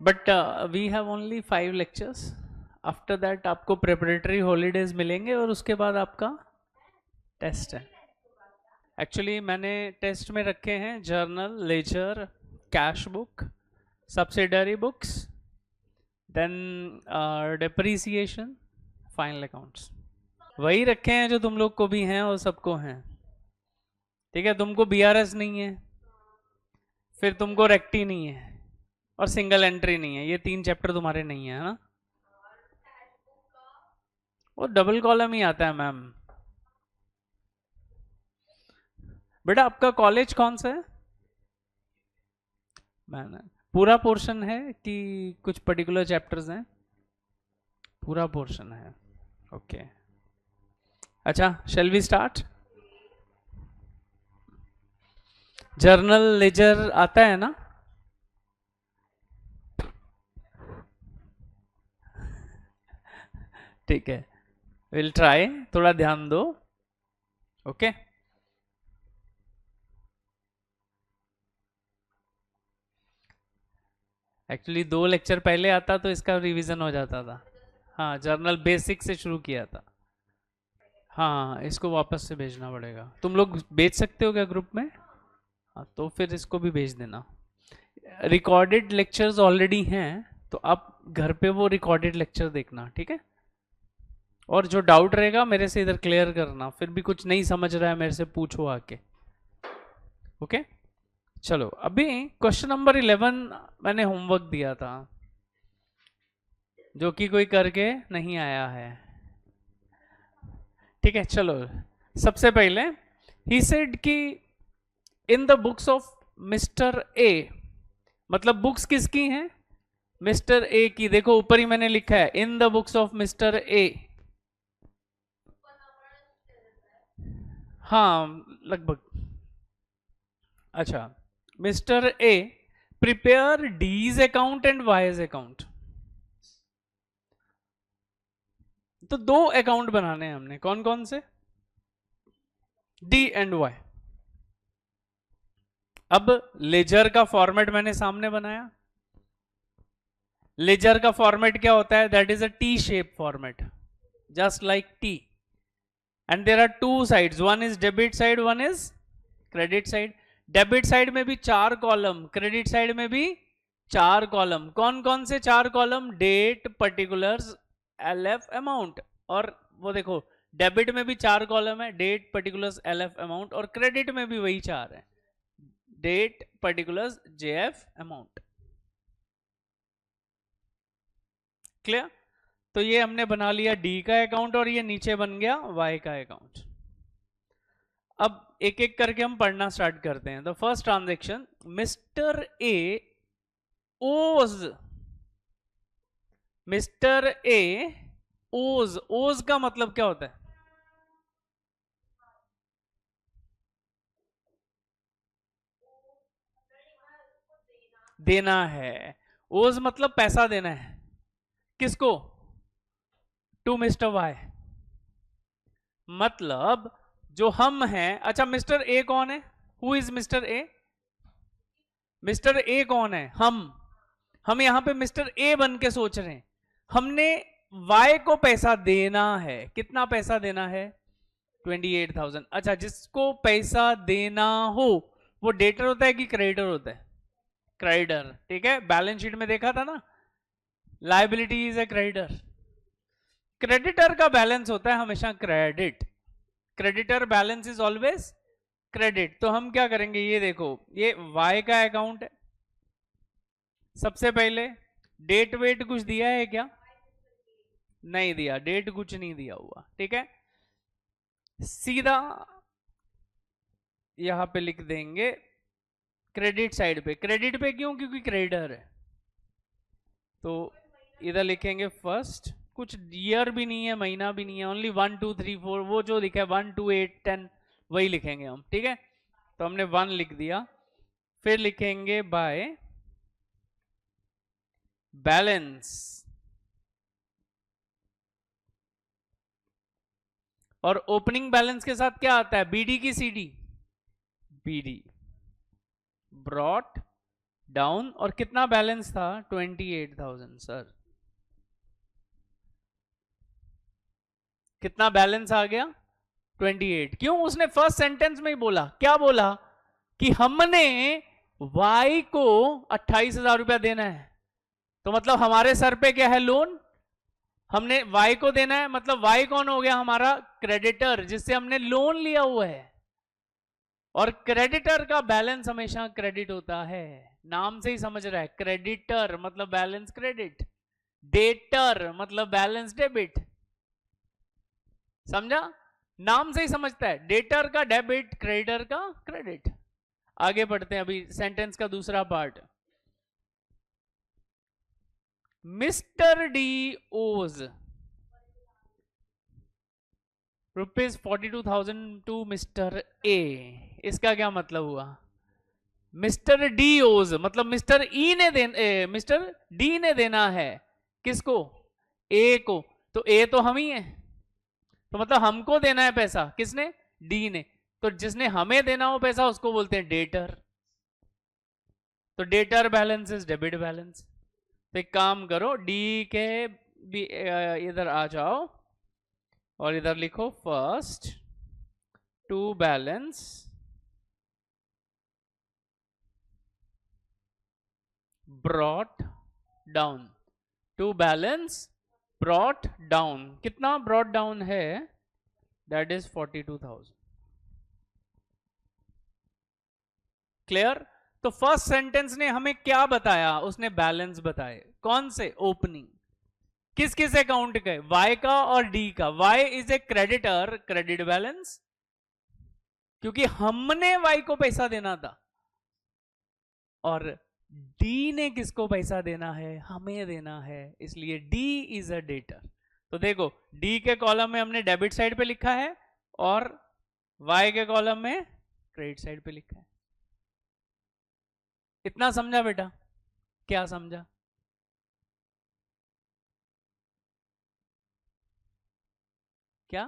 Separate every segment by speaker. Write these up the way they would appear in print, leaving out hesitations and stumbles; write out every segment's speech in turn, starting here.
Speaker 1: But we have only 5 lectures. After that आपको preparatory holidays मिलेंगे और उसके बाद आपका टेस्ट है। एक्चुअली मैंने टेस्ट में रखे हैं journal, ledger, cash book, subsidiary books, then depreciation, final accounts. वही रखे हैं जो तुम लोग को भी हैं और सबको हैं। ठीक है, तुमको बीआरएस नहीं है, फिर तुमको रेक्टी नहीं है और सिंगल एंट्री नहीं है। ये 3 चैप्टर तुम्हारे नहीं है ना। वो डबल कॉलम ही आता है मैम। बेटा आपका कॉलेज कौन सा है? मैंने पूरा पोर्शन है कि कुछ पर्टिकुलर चैप्टर्स हैं? पूरा पोर्शन है, ओके। अच्छा, shall we start? Journal ledger आता है ना? ठीक है, विल ट्राई, थोड़ा ध्यान दो, ओके। एक्चुअली 2 लेक्चर पहले आता तो इसका रिवीजन हो जाता था। हाँ, जर्नल बेसिक से शुरू किया था। हाँ, इसको वापस से भेजना पड़ेगा। तुम लोग भेज सकते हो क्या ग्रुप में? हाँ, तो फिर इसको भी भेज देना। रिकॉर्डेड लेक्चर्स ऑलरेडी हैं, तो आप घर पे वो रिकॉर्डेड लेक्चर देखना, ठीक है। और जो डाउट रहेगा मेरे से इधर क्लियर करना, फिर भी कुछ नहीं समझ रहा है मेरे से पूछो आके, ओके। चलो, अभी क्वेश्चन नंबर 11 मैंने होमवर्क दिया था, जो कि कोई करके नहीं आया है। ठीक है, चलो। सबसे पहले ही सेड कि इन द बुक्स ऑफ मिस्टर ए, मतलब बुक्स किसकी हैं? मिस्टर ए की। देखो ऊपर ही मैंने लिखा है in the books of Mister A. हाँ, लगभग। अच्छा, Mister A prepare D's account and Y's account. तो 2 अकाउंट बनाने हैं हमने, कौन कौन से? D and Y. अब लेजर का फॉर्मेट मैंने सामने बनाया। लेजर का फॉर्मेट क्या होता है? That is a T shape format, just like T. And there are 2 sides, one is debit side, one is credit side. Debit side में भी 4 कॉलम, क्रेडिट साइड में भी 4 कॉलम। कौन कौन से 4 column? Date, particulars, LF, amount. और वो देखो, डेबिट में भी 4 कॉलम है, डेट, पर्टिकुलर्स, एलएफ, अमाउंट। और क्रेडिट में भी वही 4 है, date, particulars, JF, amount. Clear? तो ये हमने बना लिया डी का अकाउंट और ये नीचे बन गया वाई का अकाउंट। अब एक एक करके हम पढ़ना स्टार्ट करते हैं। The first transaction, mister A ओज, मिस्टर ए ओज। ओज का मतलब क्या होता है? देना है। ओज मतलब पैसा देना है। किसको? To Mister Y. मतलब जो हम हैं, अच्छा मिस्टर ए कौन है? Who is Mister A? Mister A कौन है? हम यहां पे मिस्टर ए बन के सोच रहे हैं। हमने वाई को पैसा देना है। कितना पैसा देना है? 28,000। अच्छा, जिसको पैसा देना हो वो डेटर होता है कि क्रेडिटर होता है? क्रेडिटर, ठीक है। बैलेंस शीट में देखा था ना, liability is a creditor. Creditor का बैलेंस होता है हमेशा credit. Creditor balance is always credit. तो हम क्या करेंगे, ये देखो, ये वाई का अकाउंट है। सबसे पहले डेट वेट कुछ दिया है क्या? नहीं दिया, डेट कुछ नहीं दिया हुआ, ठीक है। सीधा यहां पे लिख देंगे क्रेडिट साइड पे। क्रेडिट पे क्यों? क्योंकि क्रेडिटर है। तो इधर लिखेंगे फर्स्ट, कुछ ईयर भी नहीं है, महीना भी नहीं है, ओनली 1 2 3 4, वो जो लिखा है 1 2 8 10 वही लिखेंगे हम, ठीक है। तो हमने 1 लिख दिया। फिर लिखेंगे बाय बैलेंस, और ओपनिंग बैलेंस के साथ क्या आता है? बीडी की सीडी? BD, brought down. और कितना बैलेंस था? 28,000 सर। कितना बैलेंस आ गया? 28। क्यों? उसने फर्स्ट सेंटेंस में ही बोला, क्या बोला? कि हमने वाई को 28,000 रुपया देना है। तो मतलब हमारे सर पे क्या है? लोन। हमने वाई को देना है, मतलब वाई कौन हो गया? हमारा क्रेडिटर, जिससे हमने लोन लिया हुआ है। और क्रेडिटर का बैलेंस हमेशा क्रेडिट होता है, नाम से ही समझ रहा है। क्रेडिटर मतलब बैलेंस क्रेडिट, डेटर मतलब बैलेंस डेबिट। समझा? नाम से ही समझता है, डेटर का डेबिट, क्रेडिटर का क्रेडिट। आगे बढ़ते हैं अभी सेंटेंस का दूसरा पार्ट। मिस्टर डी ओज ₹42,000 टू मिस्टर ए। इसका क्या मतलब हुआ? मिस्टर डी ओज मतलब मिस्टर ई ने मिस्टर डी ने देना है। किसको? ए को। तो ए तो हम ही है, तो मतलब हमको देना है पैसा। किसने? डी ने। तो जिसने हमें देना हो पैसा उसको बोलते हैं डेटर। तो debtor balance is debit balance. तो एक काम करो, डी के भी इधर आ जाओ और इधर लिखो first to balance brought down. To balance brought down. कितना ब्रॉट डाउन है? That is 42,000। क्लियर? तो फर्स्ट सेंटेंस ने हमें क्या बताया? उसने बैलेंस बताए। कौन से? ओपनिंग। किस किस अकाउंट के? वाई का और डी का। Y is a creditor, credit balance, क्योंकि हमने वाई को पैसा देना था। और डी ने किसको पैसा देना है? हमें देना है, इसलिए डी इज अ डेटर। तो देखो, डी के कॉलम में हमने डेबिट साइड पे लिखा है और वाई के कॉलम में क्रेडिट साइड पे लिखा है। इतना समझा बेटा? क्या समझा? क्या?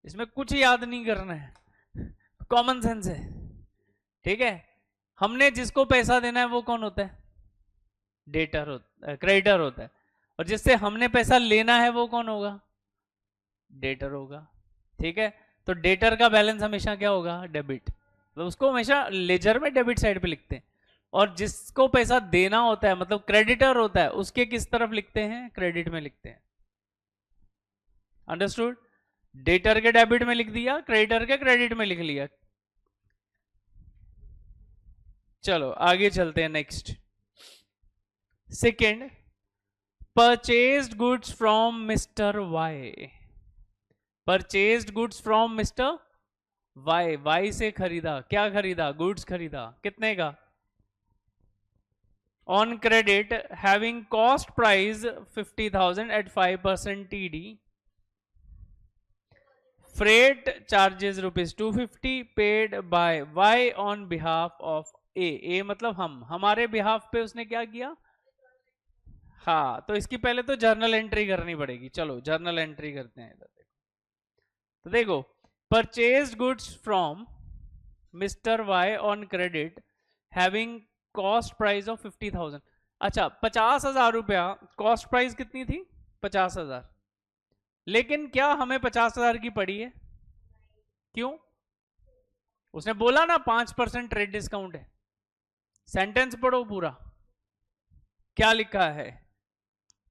Speaker 1: इसमें कुछ याद नहीं करना है, कॉमन सेंस है। ठीक है? हमने जिसको पैसा देना है वो कौन होता है? डेटर होता है, क्रेडिटर होता है। और जिससे हमने पैसा लेना है वो कौन होगा? डेटर होगा। ठीक है? तो डेटर का बैलेंस हमेशा क्या होगा? डेबिट। तो उसको हमेशा लेजर में डेबिट साइड पे लिखते हैं। और जिसको पैसा देना होता है मतलब क्रेडिटर होता है, उसके किस तरफ लिखते हैं? क्रेडिट में लिखते हैं। अंडरस्टूड? डेटर के डेबिट में लिख दिया, क्रेडिटर के क्रेडिट में लिख लिया। चलो आगे चलते हैं। Next, second, purchased goods from mister Y. Purchased goods from mister Y. Y से खरीदा। क्या खरीदा? गुड्स खरीदा। कितने का? On credit having cost price 50,000 at 5% TD, freight charges ₹250 paid by Y on behalf of A. A मतलब हम, हमारे बिहाफ पे उसने क्या किया? हाँ, तो इसकी पहले तो जर्नल एंट्री करनी पड़ेगी। चलो जर्नल एंट्री करते हैं। इधर देखो, तो देखो, purchased goods from mister Y on credit having cost price of 50,000। अच्छा, 50,000 रुपया कॉस्ट प्राइस कितनी थी? 50,000। लेकिन क्या हमें 50,000 की पड़ी है? क्यों? उसने बोला ना 5% ट्रेड डिस्काउंट है। सेंटेंस पढ़ो पूरा, क्या लिखा है?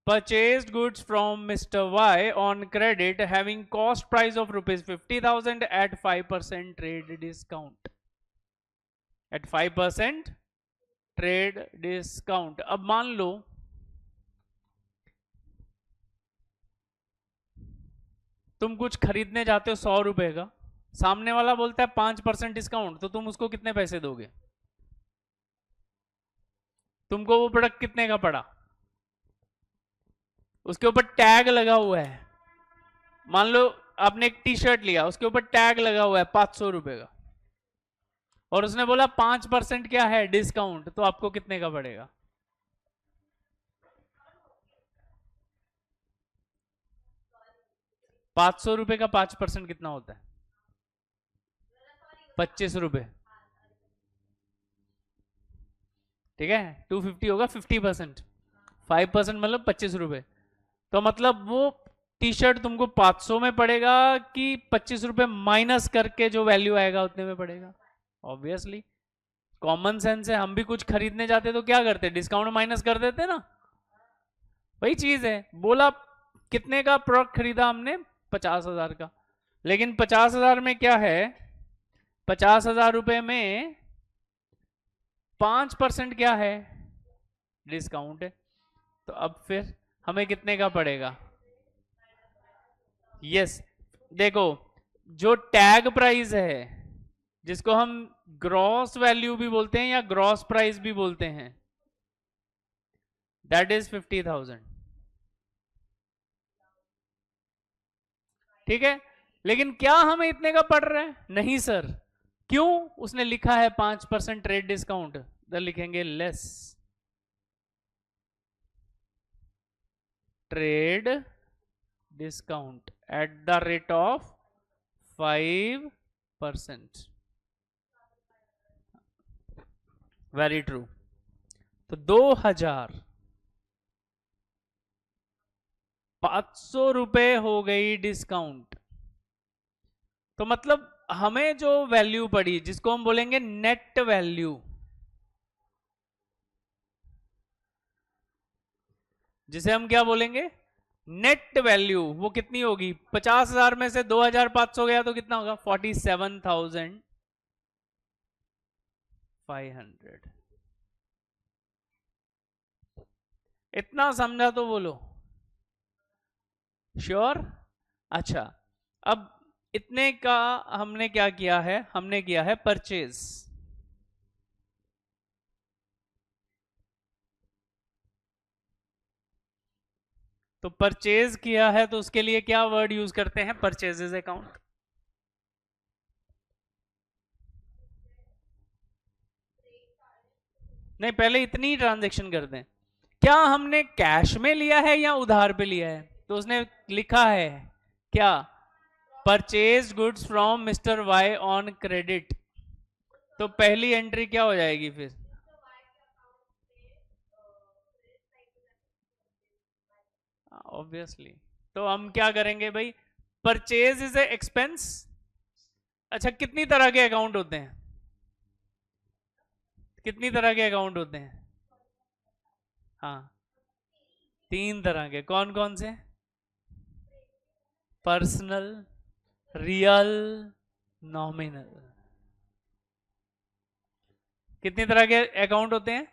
Speaker 1: Purchased goods from Mr. Y on credit having cost price of ₹50,000 at 5% trade discount. At 5% trade discount. अब मान लो तुम कुछ खरीदने जाते हो 100 रुपए का, सामने वाला बोलता है 5% डिस्काउंट, तो तुम उसको कितने पैसे दोगे? तुमको वो प्रोडक्ट कितने का पड़ा? उसके ऊपर टैग लगा हुआ है। मान लो आपने एक टी शर्ट लिया, उसके ऊपर टैग लगा हुआ है 500 रुपए का, और उसने बोला 5% क्या है? डिस्काउंट। तो आपको कितने का पड़ेगा? 500 रुपए का 5% कितना होता है? 25 रुपए। ठीक है, 250 होगा 50%, 5% मतलब 25 रुपए। तो मतलब वो टी शर्ट तुमको 500 में पड़ेगा कि 25 रुपए माइनस करके जो वैल्यू आएगा उतने में पड़ेगा? ऑब्वियसली कॉमन सेंस है, हम भी कुछ खरीदने जाते तो क्या करते, डिस्काउंट माइनस कर देते ना। वही चीज है, बोला कितने का प्रोडक्ट खरीदा हमने, 50,000 का, लेकिन 50,000 में क्या है, 50,000 रुपए में 5% क्या है, डिस्काउंट है। तो अब फिर हमें कितने का पड़ेगा? यस, देखो जो टैग प्राइस है, जिसको हम ग्रॉस वैल्यू भी बोलते हैं या ग्रॉस प्राइस भी बोलते हैं, दैट इज 50,000। ठीक है, लेकिन क्या हमें इतने का पड़ रहा है? नहीं सर। क्यों? उसने लिखा है 5% ट्रेड डिस्काउंट, तो लिखेंगे less trade discount at the rate of 5%। Very true. तो 2,500 रुपए हो गई डिस्काउंट। तो मतलब हमें जो वैल्यू पड़ी, जिसको हम बोलेंगे नेट वैल्यू, जिसे हम क्या बोलेंगे, नेट वैल्यू, वो कितनी होगी? 50,000 में से 2,500 गया तो कितना होगा? 47,500। इतना समझा तो बोलो श्योर। अच्छा, अब इतने का हमने क्या किया है, हमने किया है परचेज। तो परचेज किया है तो उसके लिए क्या वर्ड यूज करते हैं? Purchases account. नहीं, पहले इतनी ट्रांजेक्शन कर दें। क्या हमने कैश में लिया है या उधार पे लिया है? तो उसने लिखा है क्या, purchase goods from mister Y on credit. तो पहली एंट्री क्या हो जाएगी फिर? ऑब्वियसली। तो हम क्या करेंगे भाई, परचेज इज ए एक्सपेंस। अच्छा, कितनी तरह के अकाउंट होते हैं? कितनी तरह के अकाउंट होते हैं? हाँ, 3 तरह के। कौन कौन से? Personal, real, nominal. कितनी तरह के अकाउंट होते हैं?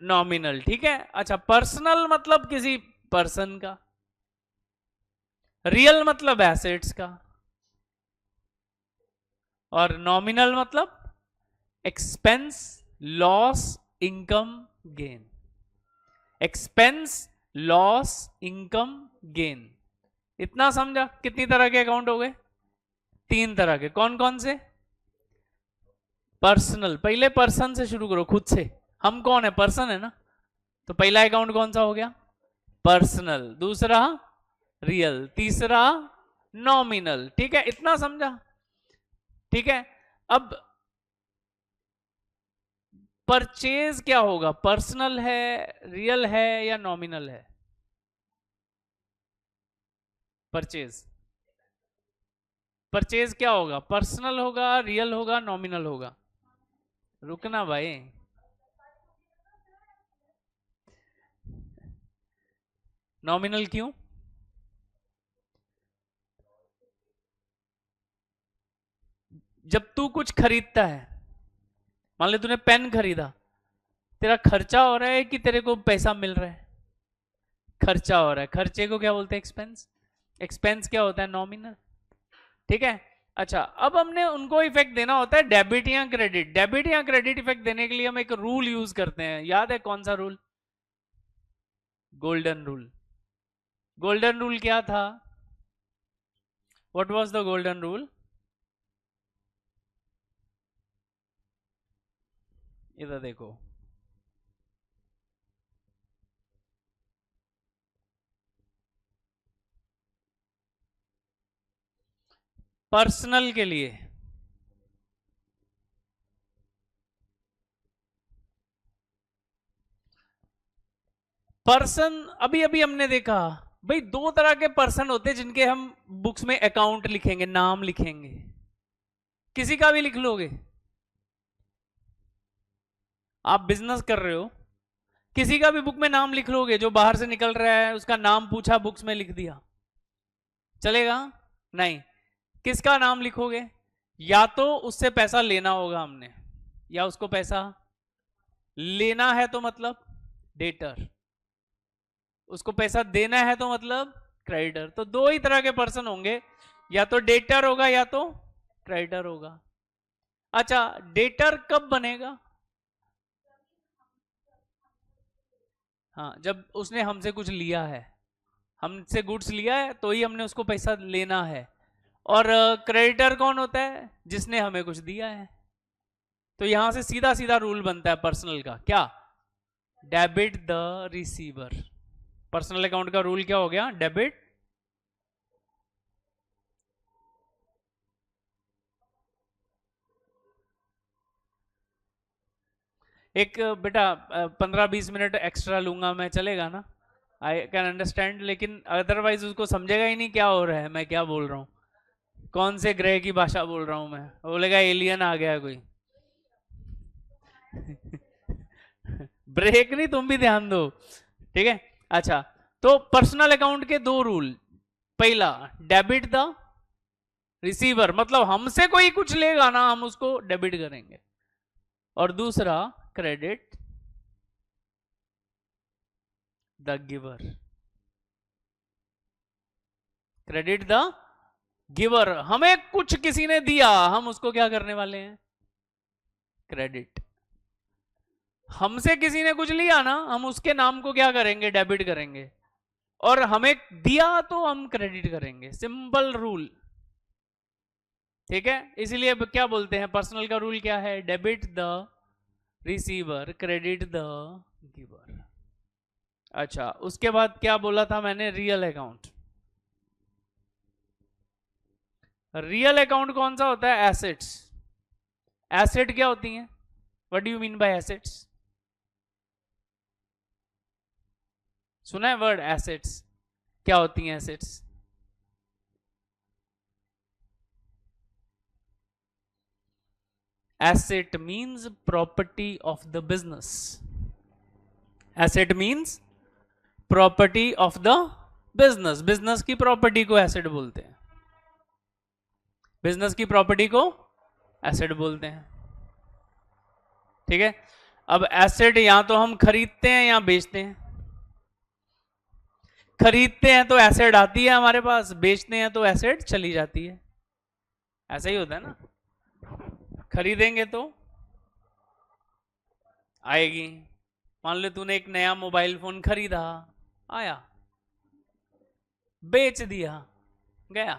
Speaker 1: नॉमिनल, ठीक है। अच्छा, पर्सनल मतलब किसी पर्सन का, रियल मतलब एसेट्स का, और नॉमिनल मतलब expense, loss, income, gain. Expense, loss, income, gain. इतना समझा? कितनी तरह के अकाउंट हो गए? 3 तरह के। कौन कौन से? पर्सनल, पहले पर्सन से शुरू करो, खुद से। हम कौन है? पर्सन है ना। तो पहला अकाउंट कौन सा हो गया? पर्सनल। दूसरा रियल, तीसरा नॉमिनल। ठीक है, इतना समझा? ठीक है। अब परचेज क्या होगा? पर्सनल है, रियल है, या नॉमिनल है? परचेज, परचेज क्या होगा? पर्सनल होगा, रियल होगा, नॉमिनल होगा? रुकना भाई, नॉमिनल क्यों? जब तू कुछ खरीदता है, मान ले तूने पेन खरीदा, तेरा खर्चा हो रहा है कि तेरे को पैसा मिल रहा है? खर्चा हो रहा है। खर्चे को क्या बोलते हैं? एक्सपेंस। एक्सपेंस क्या होता है? नॉमिनल। ठीक है। अच्छा, अब हमने उनको इफेक्ट देना होता है डेबिट या क्रेडिट। डेबिट या क्रेडिट इफेक्ट देने के लिए हम एक रूल यूज करते हैं, याद है कौन सा rule? Golden rule. Golden rule क्या था? What was the golden rule? इधर देखो, पर्सनल के लिए पर्सन, अभी अभी हमने देखा भाई दो तरह के पर्सन होते हैं जिनके हम बुक्स में अकाउंट लिखेंगे, नाम लिखेंगे, किसी का भी लिख लोगे। आप बिजनेस कर रहे हो, किसी का भी बुक में नाम लिख लोगे, जो बाहर से निकल रहा है उसका नाम पूछा, बुक्स में लिख दिया, चलेगा? नहीं। किसका नाम लिखोगे? या तो उससे पैसा लेना होगा हमने, या उसको पैसा लेना है तो मतलब डेटर, उसको पैसा देना है तो मतलब क्रेडिटर। तो दो ही तरह के पर्सन होंगे, या तो डेटर होगा या तो क्रेडिटर होगा। अच्छा, डेटर कब बनेगा? हाँ, जब उसने हमसे कुछ लिया है, हमसे गुड्स लिया है तो ही हमने उसको पैसा लेना है। और क्रेडिटर कौन होता है? जिसने हमें कुछ दिया है। तो यहां से सीधा सीधा रूल बनता है पर्सनल का, क्या? Debit the receiver. Personal account का रूल क्या हो गया? डेबिट। एक बेटा 15-20 मिनट एक्स्ट्रा लूंगा मैं, चलेगा ना? आई कैन अंडरस्टैंड, लेकिन अदरवाइज उसको समझेगा ही नहीं क्या हो रहा है, मैं क्या बोल रहा हूँ, कौन से ग्रह की भाषा बोल रहा हूँ मैं, बोलेगा एलियन आ गया कोई। ब्रेक नहीं, तुम भी ध्यान दो, ठीक है? अच्छा, तो पर्सनल अकाउंट के दो रूल। पहला, डेबिट द रिसीवर, मतलब हमसे कोई कुछ लेगा ना, हम उसको डेबिट करेंगे। और दूसरा, credit the giver. Credit the giver, हमें कुछ किसी ने दिया, हम उसको क्या करने वाले हैं? क्रेडिट। हमसे किसी ने कुछ लिया ना, हम उसके नाम को क्या करेंगे? डेबिट करेंगे। और हमें दिया तो हम क्रेडिट करेंगे। सिंपल रूल, ठीक है? इसीलिए अब क्या बोलते हैं, पर्सनल का रूल क्या है? Debit the receiver, credit the giver. अच्छा, उसके बाद क्या बोला था मैंने? Real account. रियल अकाउंट कौन सा होता है? एसेट्स। एसेट क्या होती हैं? What do you mean by assets? सुना है वर्ड एसेट्स? क्या होती हैं assets? Asset means property of the business. Asset means property of the business. Business की प्रॉपर्टी को एसेट बोलते हैं, बिजनेस की प्रॉपर्टी को एसेट बोलते हैं, ठीक है? अब एसेट या तो हम खरीदते हैं या बेचते हैं। खरीदते हैं तो एसेट आती है हमारे पास, बेचते हैं तो एसेट चली जाती है। ऐसा ही होता है ना? खरीदेंगे तो आएगी। मान लो तूने एक नया मोबाइल फोन खरीदा, आया, बेच दिया, गया,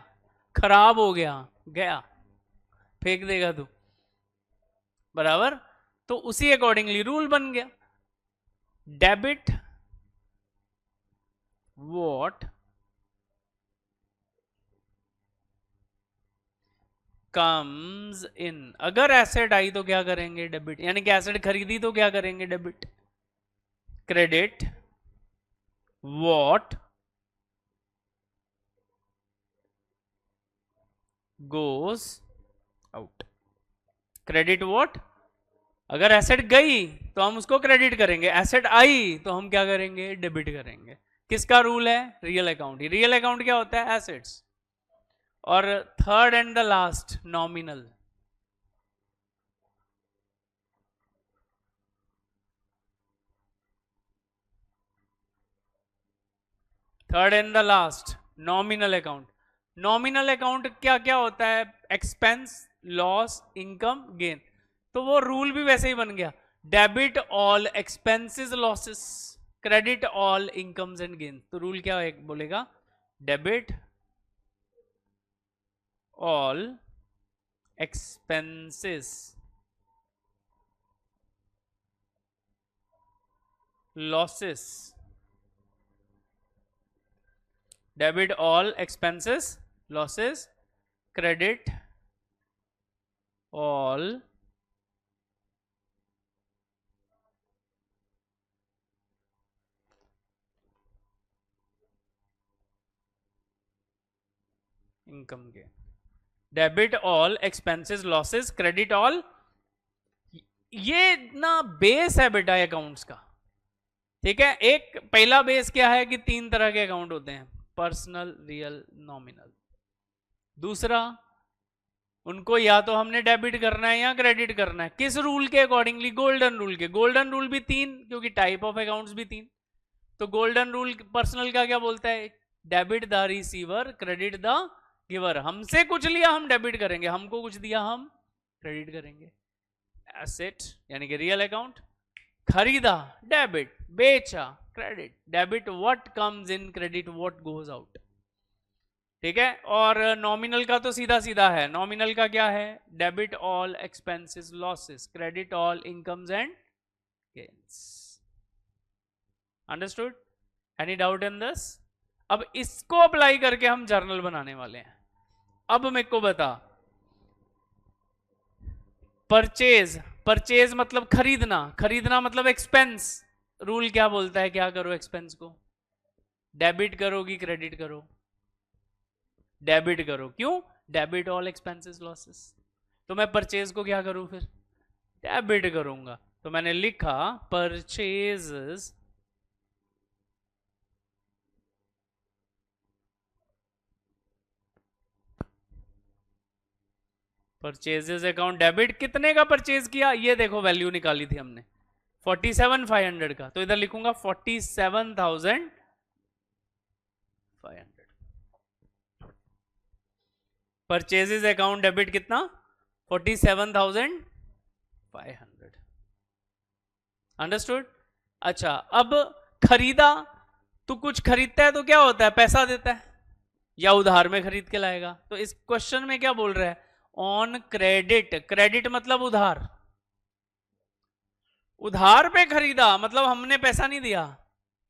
Speaker 1: खराब हो गया, गया, फेंक देगा तू, बराबर? तो उसी अकॉर्डिंगली रूल बन गया, डेबिट व्हाट कम्स इन। अगर एसेट आई तो क्या करेंगे? डेबिट। यानी कि एसेट खरीदी तो क्या करेंगे? Debit. Credit what goes out. Credit what, अगर एसेट गई तो हम उसको क्रेडिट करेंगे, एसेट आई तो हम क्या करेंगे? डेबिट करेंगे। किसका रूल है? Real account. रियल अकाउंट क्या होता है? एसेट्स। और third and the last, nominal. Third and the last, nominal account. Nominal account क्या क्या होता है? Expense, loss, income, gain. तो वो रूल भी वैसे ही बन गया, debit all expenses losses, credit all incomes and gain. तो रूल क्या है बोलेगा? Debit all expenses losses, debit all expenses losses, credit all income के। Debit all expenses losses, credit all, ये ना बेस है बेटा अकाउंट्स का, ठीक है। एक पहला बेस क्या है कि 3 तरह के अकाउंट होते हैं, पर्सनल, रियल, नॉमिनल। दूसरा, उनको या तो हमने डेबिट करना है या क्रेडिट करना है, किस रूल के अकॉर्डिंगली, गोल्डन रूल के। गोल्डन रूल भी 3, क्योंकि टाइप ऑफ अकाउंट्स भी 3। तो गोल्डन रूल पर्सनल का क्या बोलता है, debit the receiver, credit the giver. हमसे कुछ लिया हम डेबिट करेंगे, हमको कुछ दिया हम क्रेडिट करेंगे। एसेट यानी कि रियल अकाउंट, खरीदा डेबिट, बेचा credit, debit what comes in, credit what goes out, ठीक है। और नॉमिनल का तो सीधा सीधा है, नॉमिनल का क्या है, debit all expenses losses, credit all incomes and gains. Understood? Any doubt in this? अब इसको अप्लाई करके हम जर्नल बनाने वाले हैं। अब मेरे को बता, परचेज, परचेज मतलब खरीदना, खरीदना मतलब एक्सपेंस। रूल क्या बोलता है, क्या करो एक्सपेंस को, डेबिट करो कि क्रेडिट करो, डेबिट करो। क्यों, डेबिट ऑल एक्सपेंसेस लॉसेस। तो मैं परचेज को क्या करूं फिर, डेबिट करूंगा। तो मैंने लिखा परचेजेस परचेजेस अकाउंट डेबिट, कितने का परचेज किया, ये देखो वैल्यू निकाली थी हमने 47,500 का, तो इधर लिखूंगा 47,500। परचेजेस अकाउंट डेबिट कितना, 47,500। अंडरस्टूड? अच्छा, अब खरीदा, तू कुछ खरीदता है तो क्या होता है, पैसा देता है या उधार में खरीद के लाएगा। तो इस क्वेश्चन में क्या बोल रहा है, ऑन क्रेडिट, क्रेडिट मतलब उधार, उधार पे खरीदा मतलब हमने पैसा नहीं दिया,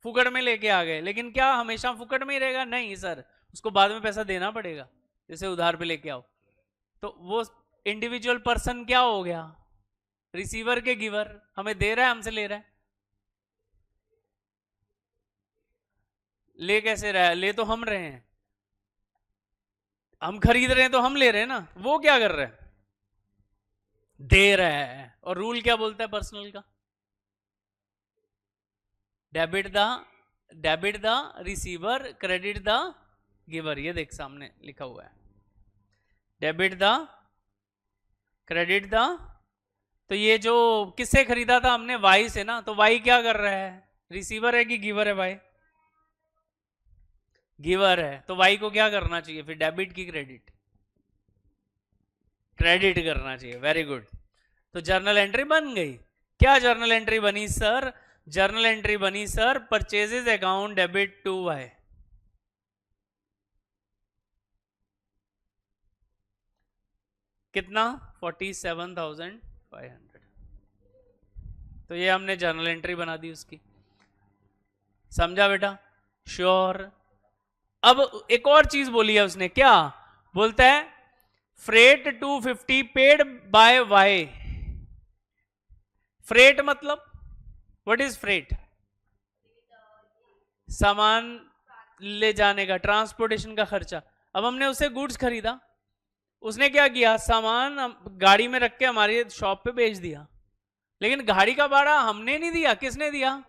Speaker 1: फुकट में लेके आ गए। लेकिन क्या हमेशा फुकट में ही रहेगा, नहीं सर, उसको बाद में पैसा देना पड़ेगा, जैसे उधार पे लेके आओ। तो वो इंडिविजुअल पर्सन क्या हो गया, रिसीवर के गिवर, हमें दे रहा है हमसे ले रहा है। ले कैसे रहा है, ले तो हम रहे हैं, हम खरीद रहे हैं तो हम ले रहे हैं ना, वो क्या कर रहा है, दे रहा है। और रूल क्या बोलता है पर्सनल का, debit the receiver, credit the giver. ये देख सामने लिखा हुआ है, डेबिट द, क्रेडिट द। तो ये जो किससे खरीदा था हमने, वाई से ना, तो वाई क्या कर रहा है, रिसीवर है कि गिवर है, भाई गिवर है। तो वाई को क्या करना चाहिए फिर, डेबिट की क्रेडिट, क्रेडिट करना चाहिए। Very good. तो जर्नल एंट्री बन गई। क्या जर्नल एंट्री बनी सर, जर्नल एंट्री बनी sir purchases account debit to Y. कितना, 47,500। तो ये हमने जर्नल एंट्री बना दी उसकी, समझा बेटा, श्योर। अब एक और चीज बोली है उसने, क्या बोलता है, freight 250 paid by Y. Freight मतलब, व्हाट इज फ्रेट, सामान ले जाने का, ट्रांसपोर्टेशन का खर्चा। अब हमने उससे गुड्स खरीदा, उसने क्या किया, सामान गाड़ी में रख के हमारी शॉप पे बेच दिया, लेकिन गाड़ी का भाड़ा हमने नहीं दिया, किसने दिया,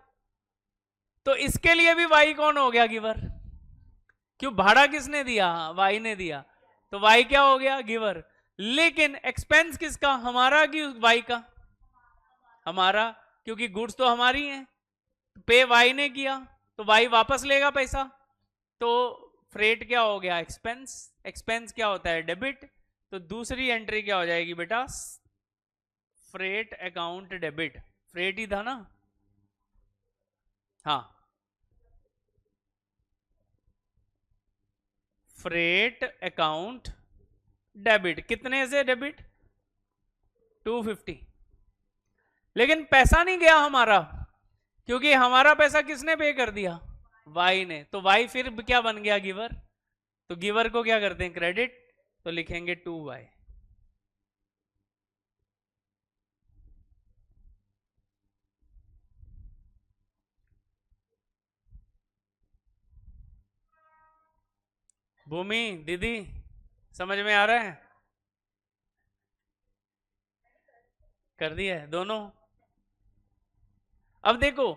Speaker 1: तो इसके लिए भी वाई कौन हो गया, गिवर। क्यों, भाड़ा किसने दिया, वाई ने दिया, तो वाई क्या हो गया, गिवर। लेकिन एक्सपेंस किसका, हमारा कि वाई का, हमारा, क्योंकि गुड्स तो हमारी हैं, पे वाई ने किया, तो वाई वापस लेगा पैसा। तो फ्रेट क्या हो गया, एक्सपेंस। एक्सपेंस क्या होता है, डेबिट। तो दूसरी एंट्री क्या हो जाएगी बेटा, फ्रेट अकाउंट डेबिट, फ्रेट ही था ना, हाँ, फ्रेट अकाउंट डेबिट, कितने से डेबिट, 250। लेकिन पैसा नहीं गया हमारा, क्योंकि हमारा पैसा किसने पे कर दिया, वाई ने। तो वाई फिर क्या बन गया, गिवर। तो गिवर को क्या करते हैं, क्रेडिट, तो लिखेंगे 2y। भूमि दीदी समझ में आ रहा है? कर दिया है दोनों। अब देखो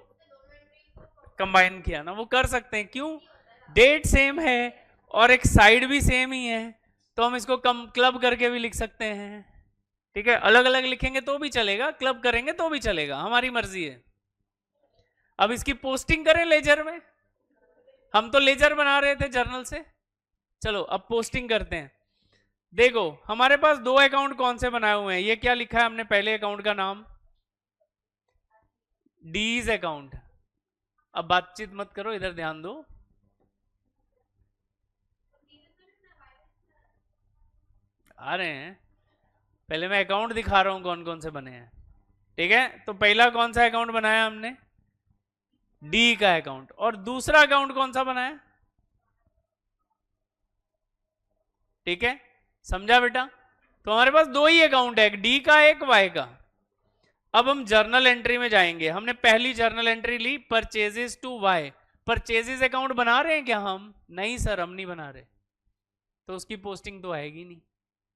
Speaker 1: कंबाइन किया ना, वो कर सकते हैं, क्यों? डेट सेम है और एक साइड भी सेम ही है, तो हम इसको कम क्लब करके भी लिख सकते हैं। ठीक है, अलग अलग लिखेंगे तो भी चलेगा, क्लब करेंगे तो भी चलेगा, हमारी मर्जी है। अब इसकी पोस्टिंग करें लेजर में, हम तो लेजर बना रहे थे जर्नल से। चलो अब पोस्टिंग करते हैं। देखो हमारे पास दो अकाउंट कौन से बनाए हुए हैं, ये क्या लिखा है हमने पहले अकाउंट का नाम? डीज अकाउंट। अब बातचीत मत करो, इधर ध्यान दो। आ रहे हैं, पहले मैं अकाउंट दिखा रहा हूं कौन कौन से बने हैं। ठीक है, तो पहला कौन सा अकाउंट बनाया हमने? डी का अकाउंट। और दूसरा अकाउंट कौन सा बनाया? ठीक है, समझा बेटा? तो हमारे पास दो ही अकाउंट है, एक डी का एक वाई का। अब हम जर्नल एंट्री में जाएंगे। हमने पहली जर्नल एंट्री ली, purchases to Y. Purchases account बना रहे हैं क्या हम? नहीं सर, हम नहीं बना रहे, तो उसकी पोस्टिंग तो आएगी नहीं।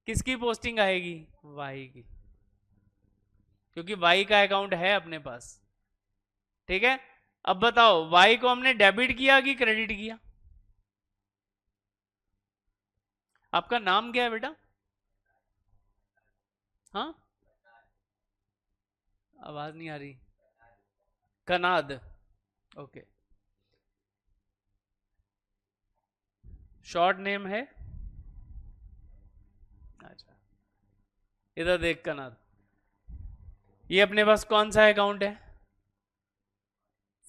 Speaker 1: किसकी पोस्टिंग आएगी? वाई की, क्योंकि वाई का अकाउंट है अपने पास। ठीक है, अब बताओ वाई को हमने डेबिट किया कि क्रेडिट किया? आपका नाम क्या है बेटा? हाँ, आवाज नहीं आ रही। कनाद, ओके। शॉर्ट नेम है? अच्छा, इधर देख कनाद, ये अपने पास कौन सा अकाउंट है?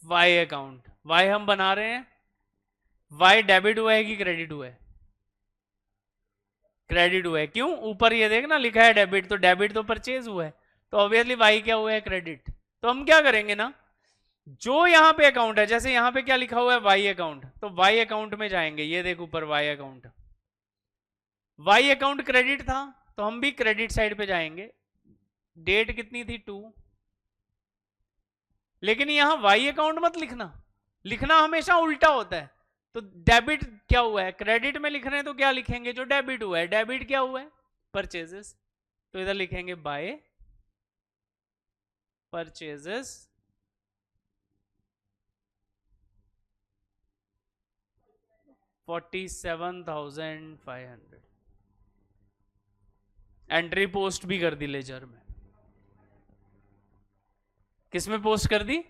Speaker 1: Y account. वाई हम बना रहे हैं। वाई डेबिट हुआ है कि क्रेडिट हुआ है? क्रेडिट हुआ है। क्यों? ऊपर ये देखना लिखा है डेबिट, तो डेबिट तो परचेज हुआ है, तो ऑब्वियसली वाई क्या हुआ है? क्रेडिट। तो हम क्या करेंगे ना, जो यहां पे अकाउंट है, जैसे यहां पे क्या लिखा हुआ है? वाई अकाउंट, तो वाई अकाउंट में जाएंगे। ये देख ऊपर Y account, Y account credit था, तो हम भी क्रेडिट साइड पे जाएंगे। डेट कितनी थी? 2। लेकिन यहां वाई अकाउंट मत लिखना, लिखना हमेशा उल्टा होता है। तो डेबिट क्या हुआ है? क्रेडिट में लिख रहे हैं, तो क्या लिखेंगे? जो डेबिट हुआ है। डेबिट क्या हुआ है? परचेजेस, तो इधर लिखेंगे बाय परचेजेस 47,500। एंट्री पोस्ट भी कर दी लेजर में। किसमें पोस्ट कर दी?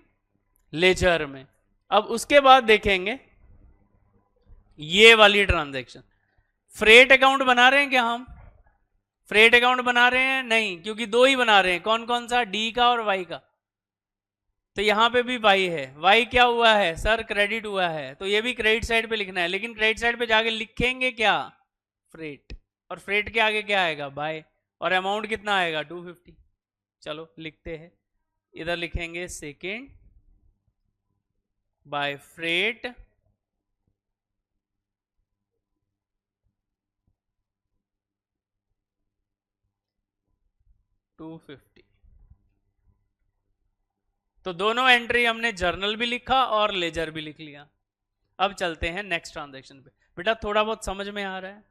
Speaker 1: लेजर में। अब उसके बाद देखेंगे ये वाली ट्रांजैक्शन। फ्रेट अकाउंट बना रहे हैं क्या हम? फ्रेट अकाउंट बना रहे हैं? नहीं, क्योंकि दो ही बना रहे हैं। कौन कौन सा? डी का और वाई का। तो यहां पे भी वाई है। वाई क्या हुआ है सर? क्रेडिट हुआ है, तो ये भी क्रेडिट साइड पे लिखना है। लेकिन क्रेडिट साइड पे जाके लिखेंगे क्या? फ्रेट। और फ्रेट के आगे क्या आएगा? बाय। और अमाउंट कितना आएगा? 250। चलो लिखते हैं, इधर लिखेंगे सेकेंड बाय फ्रेट 250। तो दोनों एंट्री हमने जर्नल भी लिखा और लेजर भी लिख लिया। अब चलते हैं नेक्स्ट ट्रांजैक्शन पे। बेटा थोड़ा बहुत समझ में आ रहा है?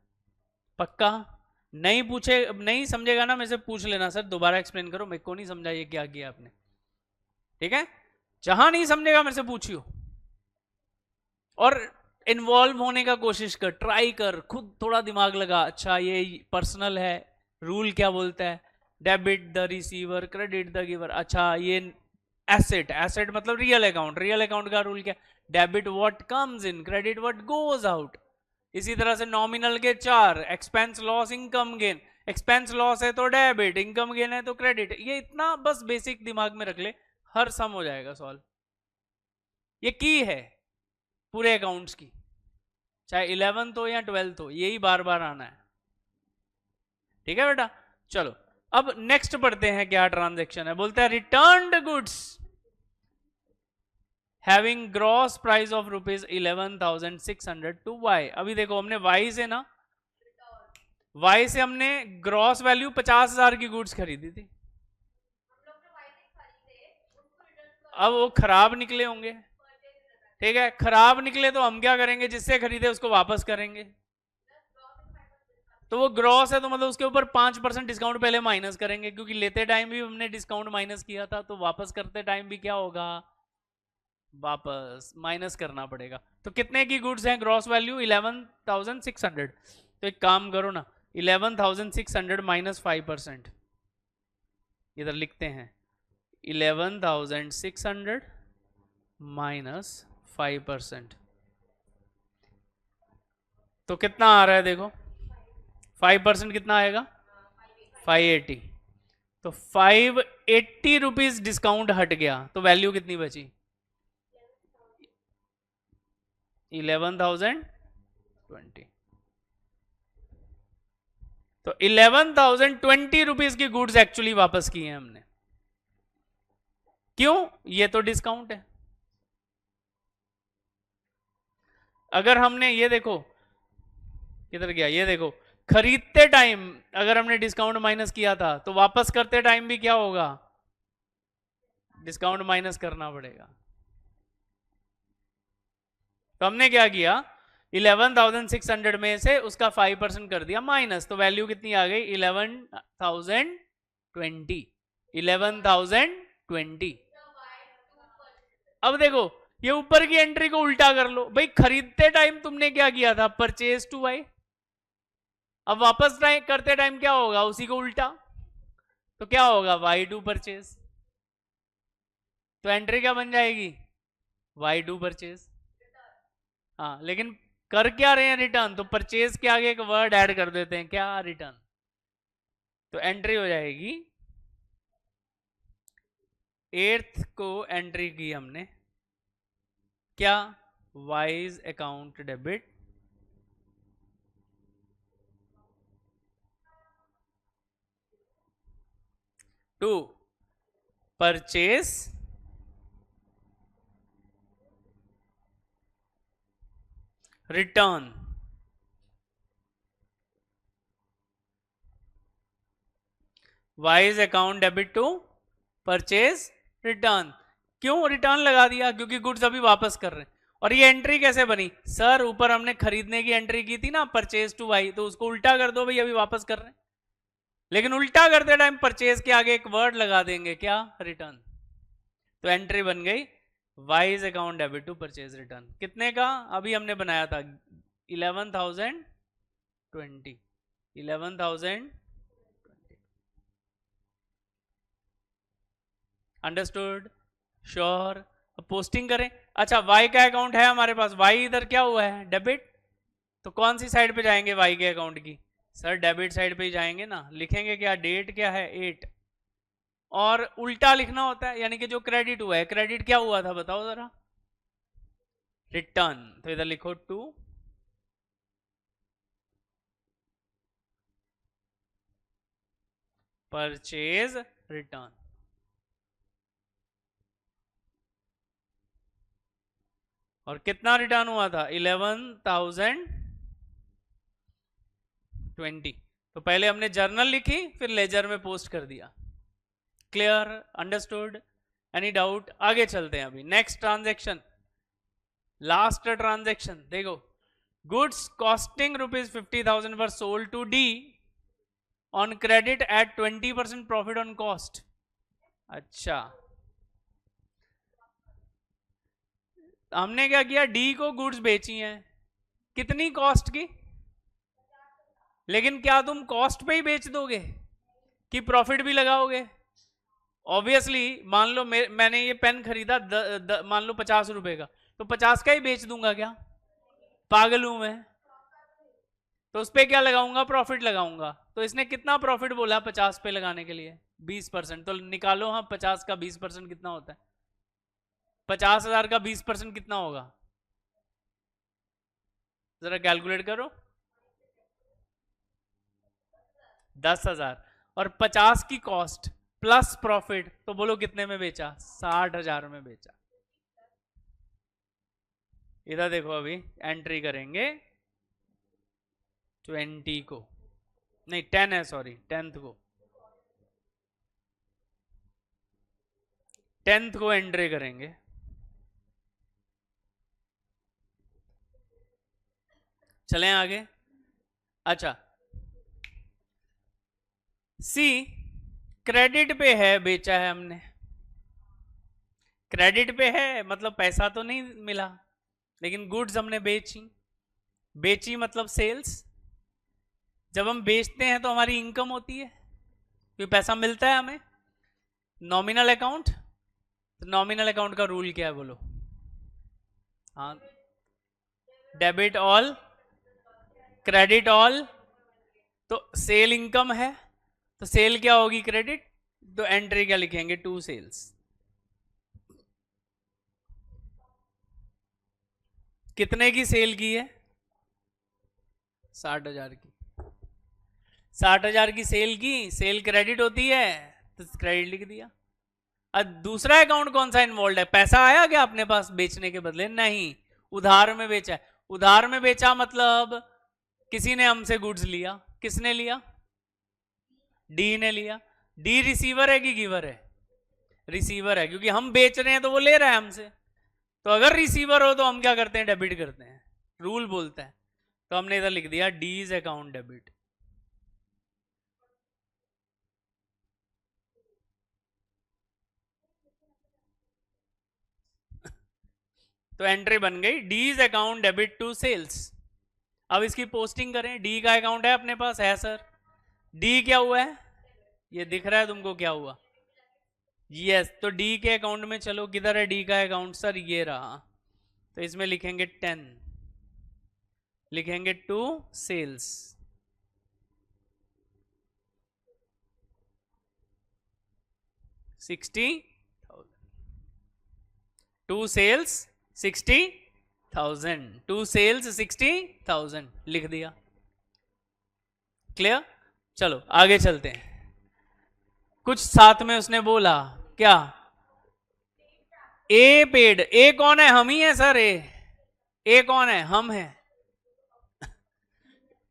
Speaker 1: पक्का? नहीं पूछे, नहीं समझेगा ना, मेरे से पूछ लेना सर दोबारा एक्सप्लेन करो, मेरे को नहीं समझा ये क्या किया आपने। ठीक है, जहां नहीं समझेगा मेरे से पूछियो, और इन्वॉल्व होने का कोशिश कर, ट्राई कर, खुद थोड़ा दिमाग लगा। अच्छा ये पर्सनल है, रूल क्या बोलता है? Debit the receiver, credit the giver. अच्छा ये एसेट, एसेट मतलब रियल अकाउंट, रियल अकाउंट का रूल क्या? Debit what comes in, credit what goes out. इसी तरह से नॉमिनल के 4, expense loss income gain. Expense loss है तो डेबिट, इनकम गेन है तो क्रेडिट। ये इतना बस बेसिक दिमाग में रख ले, हर सम हो जाएगा सॉल्व। ये की है पूरे अकाउंट्स की, चाहे 11th हो या 12th हो, यही बार बार आना है। ठीक है बेटा, चलो अब नेक्स्ट पढ़ते हैं क्या ट्रांजैक्शन है। बोलते हैं returned goods having gross price of ₹11,600 to Y. अभी देखो हमने वाई से ना, वाई से हमने ग्रॉस वैल्यू 50,000 की गुड्स खरीदी थी। अब वो खराब निकले होंगे, ठीक है, खराब निकले तो हम क्या करेंगे? जिससे खरीदे उसको वापस करेंगे। तो वो ग्रॉस है, तो मतलब उसके ऊपर 5% डिस्काउंट पहले माइनस करेंगे, क्योंकि लेते टाइम भी हमने डिस्काउंट माइनस किया था, तो वापस करते टाइम भी क्या होगा, वापस माइनस करना पड़ेगा। तो कितने की गुड्स हैं, ग्रॉस वैल्यू 11,600। तो एक काम करो ना, 11,600 माइनस 5%, इधर लिखते हैं 11,600 माइनस 5%, तो कितना आ रहा है देखो, 5% कितना आएगा, 580। तो 580 रुपीज डिस्काउंट हट गया, तो वैल्यू कितनी बची, 11,020। तो 11,020 रुपीज की गुड्स एक्चुअली वापस की हैं हमने। क्यों, ये तो डिस्काउंट है। अगर हमने ये देखो किधर गया, ये देखो, खरीदते टाइम अगर हमने डिस्काउंट माइनस किया था, तो वापस करते टाइम भी क्या होगा, डिस्काउंट माइनस करना पड़ेगा। तो हमने क्या किया, 11,600 में से उसका 5% कर दिया माइनस, तो वैल्यू कितनी आ गई, 11,020। 11,020। अब देखो, ये ऊपर की एंट्री को उल्टा कर लो भाई, खरीदते टाइम तुमने क्या किया था, परचेज टू वाई। अब वापस करते टाइम क्या होगा, उसी को उल्टा, तो क्या होगा, वाई टू परचेज। तो एंट्री क्या बन जाएगी, वाई टू परचेज। हाँ, लेकिन कर क्या रहे हैं, रिटर्न, तो परचेज के आगे एक वर्ड ऐड कर देते हैं, क्या, रिटर्न। तो एंट्री हो जाएगी, 8th को एंट्री की हमने क्या, Y's account debit to purchase return. Y's account debit to purchase return. क्यों रिटर्न लगा दिया, क्योंकि गुड्स अभी वापस कर रहे हैं। और ये एंट्री कैसे बनी, सर ऊपर हमने खरीदने की एंट्री की थी ना, परचेज टू वाई, तो उसको उल्टा कर दो भाई, अभी वापस कर रहे हैं, लेकिन उल्टा करते टाइम परचेज के आगे एक वर्ड लगा देंगे, क्या, रिटर्न। तो एंट्री बन गई Y's account debit to purchase return. कितने का, अभी हमने बनाया था 11,020। 11,000। Understood, sure. अब पोस्टिंग करें। अच्छा, वाई का अकाउंट है हमारे पास, वाई इधर क्या हुआ है, डेबिट। तो कौन सी साइड पे जाएंगे वाई के अकाउंट की, सर डेबिट साइड पे ही जाएंगे ना। लिखेंगे क्या, डेट क्या है, 8। और उल्टा लिखना होता है, यानी कि जो क्रेडिट हुआ है, क्रेडिट क्या हुआ था बताओ जरा, रिटर्न। तो इधर लिखो 2 परचेज रिटर्न। और कितना रिटर्न हुआ था, 11,020। तो पहले हमने जर्नल लिखी, फिर लेजर में पोस्ट कर दिया। Clear, understood, any doubt. आगे चलते हैं, अभी नेक्स्ट ट्रांजेक्शन, लास्ट ट्रांजेक्शन देखो, goods costing ₹50,000 were sold to D on credit at 20% profit on cost. अच्छा, हमने क्या किया, डी को गुड्स बेची हैं, कितनी कॉस्ट की, लेकिन क्या तुम कॉस्ट पे ही बेच दोगे कि प्रॉफिट भी लगाओगे। ऑब्वियसली मान लो मैंने ये पेन खरीदा मान लो 50 रुपए का, तो 50 का ही बेच दूंगा क्या, पागल हूं मैं। तो उस पर क्या लगाऊंगा, प्रॉफिट लगाऊंगा। तो इसने कितना प्रॉफिट बोला 50 पे लगाने के लिए, 20%। तो निकालो, हाँ 50 का 20% कितना होता है, 50,000 का 20% कितना होगा, जरा कैलकुलेट करो, 10,000। और 50 की कॉस्ट प्लस प्रॉफिट, तो बोलो कितने में बेचा, 60,000 में बेचा। इधर देखो, अभी एंट्री करेंगे 20 को, नहीं 10 है, सॉरी 10th को, 10th को एंट्री करेंगे। चलें आगे। अच्छा, सी क्रेडिट पे है, बेचा है हमने, क्रेडिट पे है मतलब पैसा तो नहीं मिला, लेकिन गुड्स हमने बेची, बेची मतलब सेल्स। जब हम बेचते हैं तो हमारी इनकम होती है क्योंकि पैसा मिलता है हमें। नॉमिनल अकाउंट, तो नॉमिनल अकाउंट का रूल क्या है बोलो? हाँ, डेबिट ऑल क्रेडिट ऑल। तो सेल इनकम है तो सेल क्या होगी? क्रेडिट। तो एंट्री क्या लिखेंगे? To sales. कितने की सेल की है? 60,000 की। 60,000 की सेल की, सेल क्रेडिट होती है तो क्रेडिट लिख दिया। अब दूसरा अकाउंट कौन सा इन्वॉल्व है? पैसा आया क्या अपने पास बेचने के बदले? नहीं, उधार में बेचा है। उधार में बेचा मतलब किसी ने हमसे गुड्स लिया। किसने लिया? डी ने लिया। डी रिसीवर है कि गिवर है? रिसीवर है, क्योंकि हम बेच रहे हैं तो वो ले रहा है हमसे। तो अगर रिसीवर हो तो हम क्या करते हैं? डेबिट करते हैं, रूल बोलता है। तो हमने इधर लिख दिया डीज अकाउंट डेबिट। तो एंट्री बन गई डीज अकाउंट डेबिट टू सेल्स। अब इसकी पोस्टिंग करें। डी का अकाउंट है अपने पास? है सर। डी क्या हुआ है? ये दिख रहा है तुमको क्या हुआ? यस। तो डी के अकाउंट में चलो, किधर है डी का अकाउंट? सर ये रहा। तो इसमें लिखेंगे 10, लिखेंगे to sales. To sales 60,000, to sales 60,000 लिख दिया। क्लियर? चलो आगे चलते हैं। कुछ साथ में उसने बोला क्या? ए पेड। ए कौन है? हम ही है सर। ए कौन है? हम है।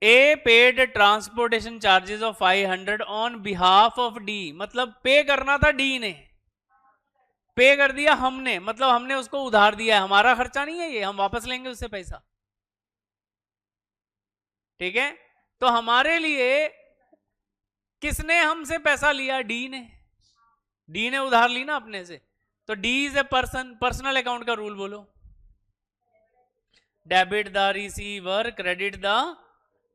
Speaker 1: A paid transportation charges of 500 on behalf of D, मतलब पे करना था डी ने, पे कर दिया हमने, मतलब हमने उसको उधार दिया है, हमारा खर्चा नहीं है ये, हम वापस लेंगे उससे पैसा। ठीक है? तो हमारे लिए किसने हमसे पैसा लिया? डी ने। डी ने उधार ली ना अपने से। तो D is a person. Personal account का रूल बोलो। Debit the receiver, credit the.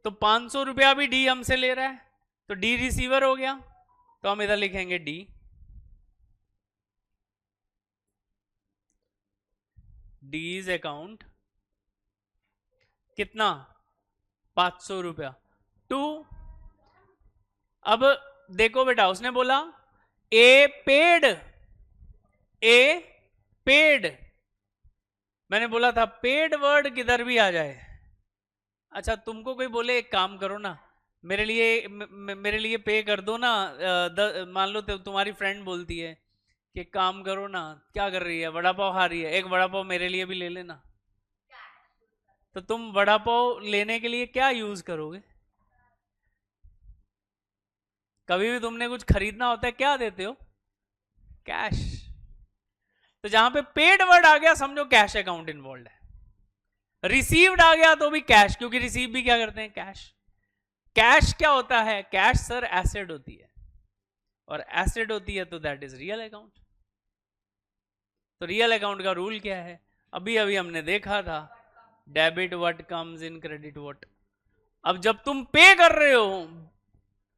Speaker 1: तो 500 रुपया भी डी हमसे ले रहा है, तो डी रिसीवर हो गया। तो हम इधर लिखेंगे डी। डीज अकाउंट कितना? 500 रुपया टू। अब देखो बेटा, उसने बोला ए पेड, ए पेड। मैंने बोला था पेड वर्ड किधर भी आ जाए। अच्छा, तुमको कोई बोले एक काम करो ना, मेरे लिए पे कर दो ना, मान लो तुम्हारी फ्रेंड बोलती है कि काम करो ना, क्या कर रही है? वड़ा पाव खा रही है, एक वड़ा पाव मेरे लिए भी ले लेना। तो तुम वड़ा पाव लेने के लिए क्या यूज करोगे? कभी भी तुमने कुछ खरीदना होता है क्या देते हो? कैश। तो जहां पे पेड वर्ड आ गया समझो कैश अकाउंट इन्वॉल्व है। रिसीव्ड आ गया तो भी कैश, क्योंकि रिसीव भी क्या करते हैं? कैश। कैश क्या होता है? कैश सर एसेट होती है, और एसेट होती है तो दैट इज रियल अकाउंट। तो रियल अकाउंट का रूल क्या है? अभी अभी हमने देखा था, debit what comes in, credit what. अब जब तुम पे कर रहे हो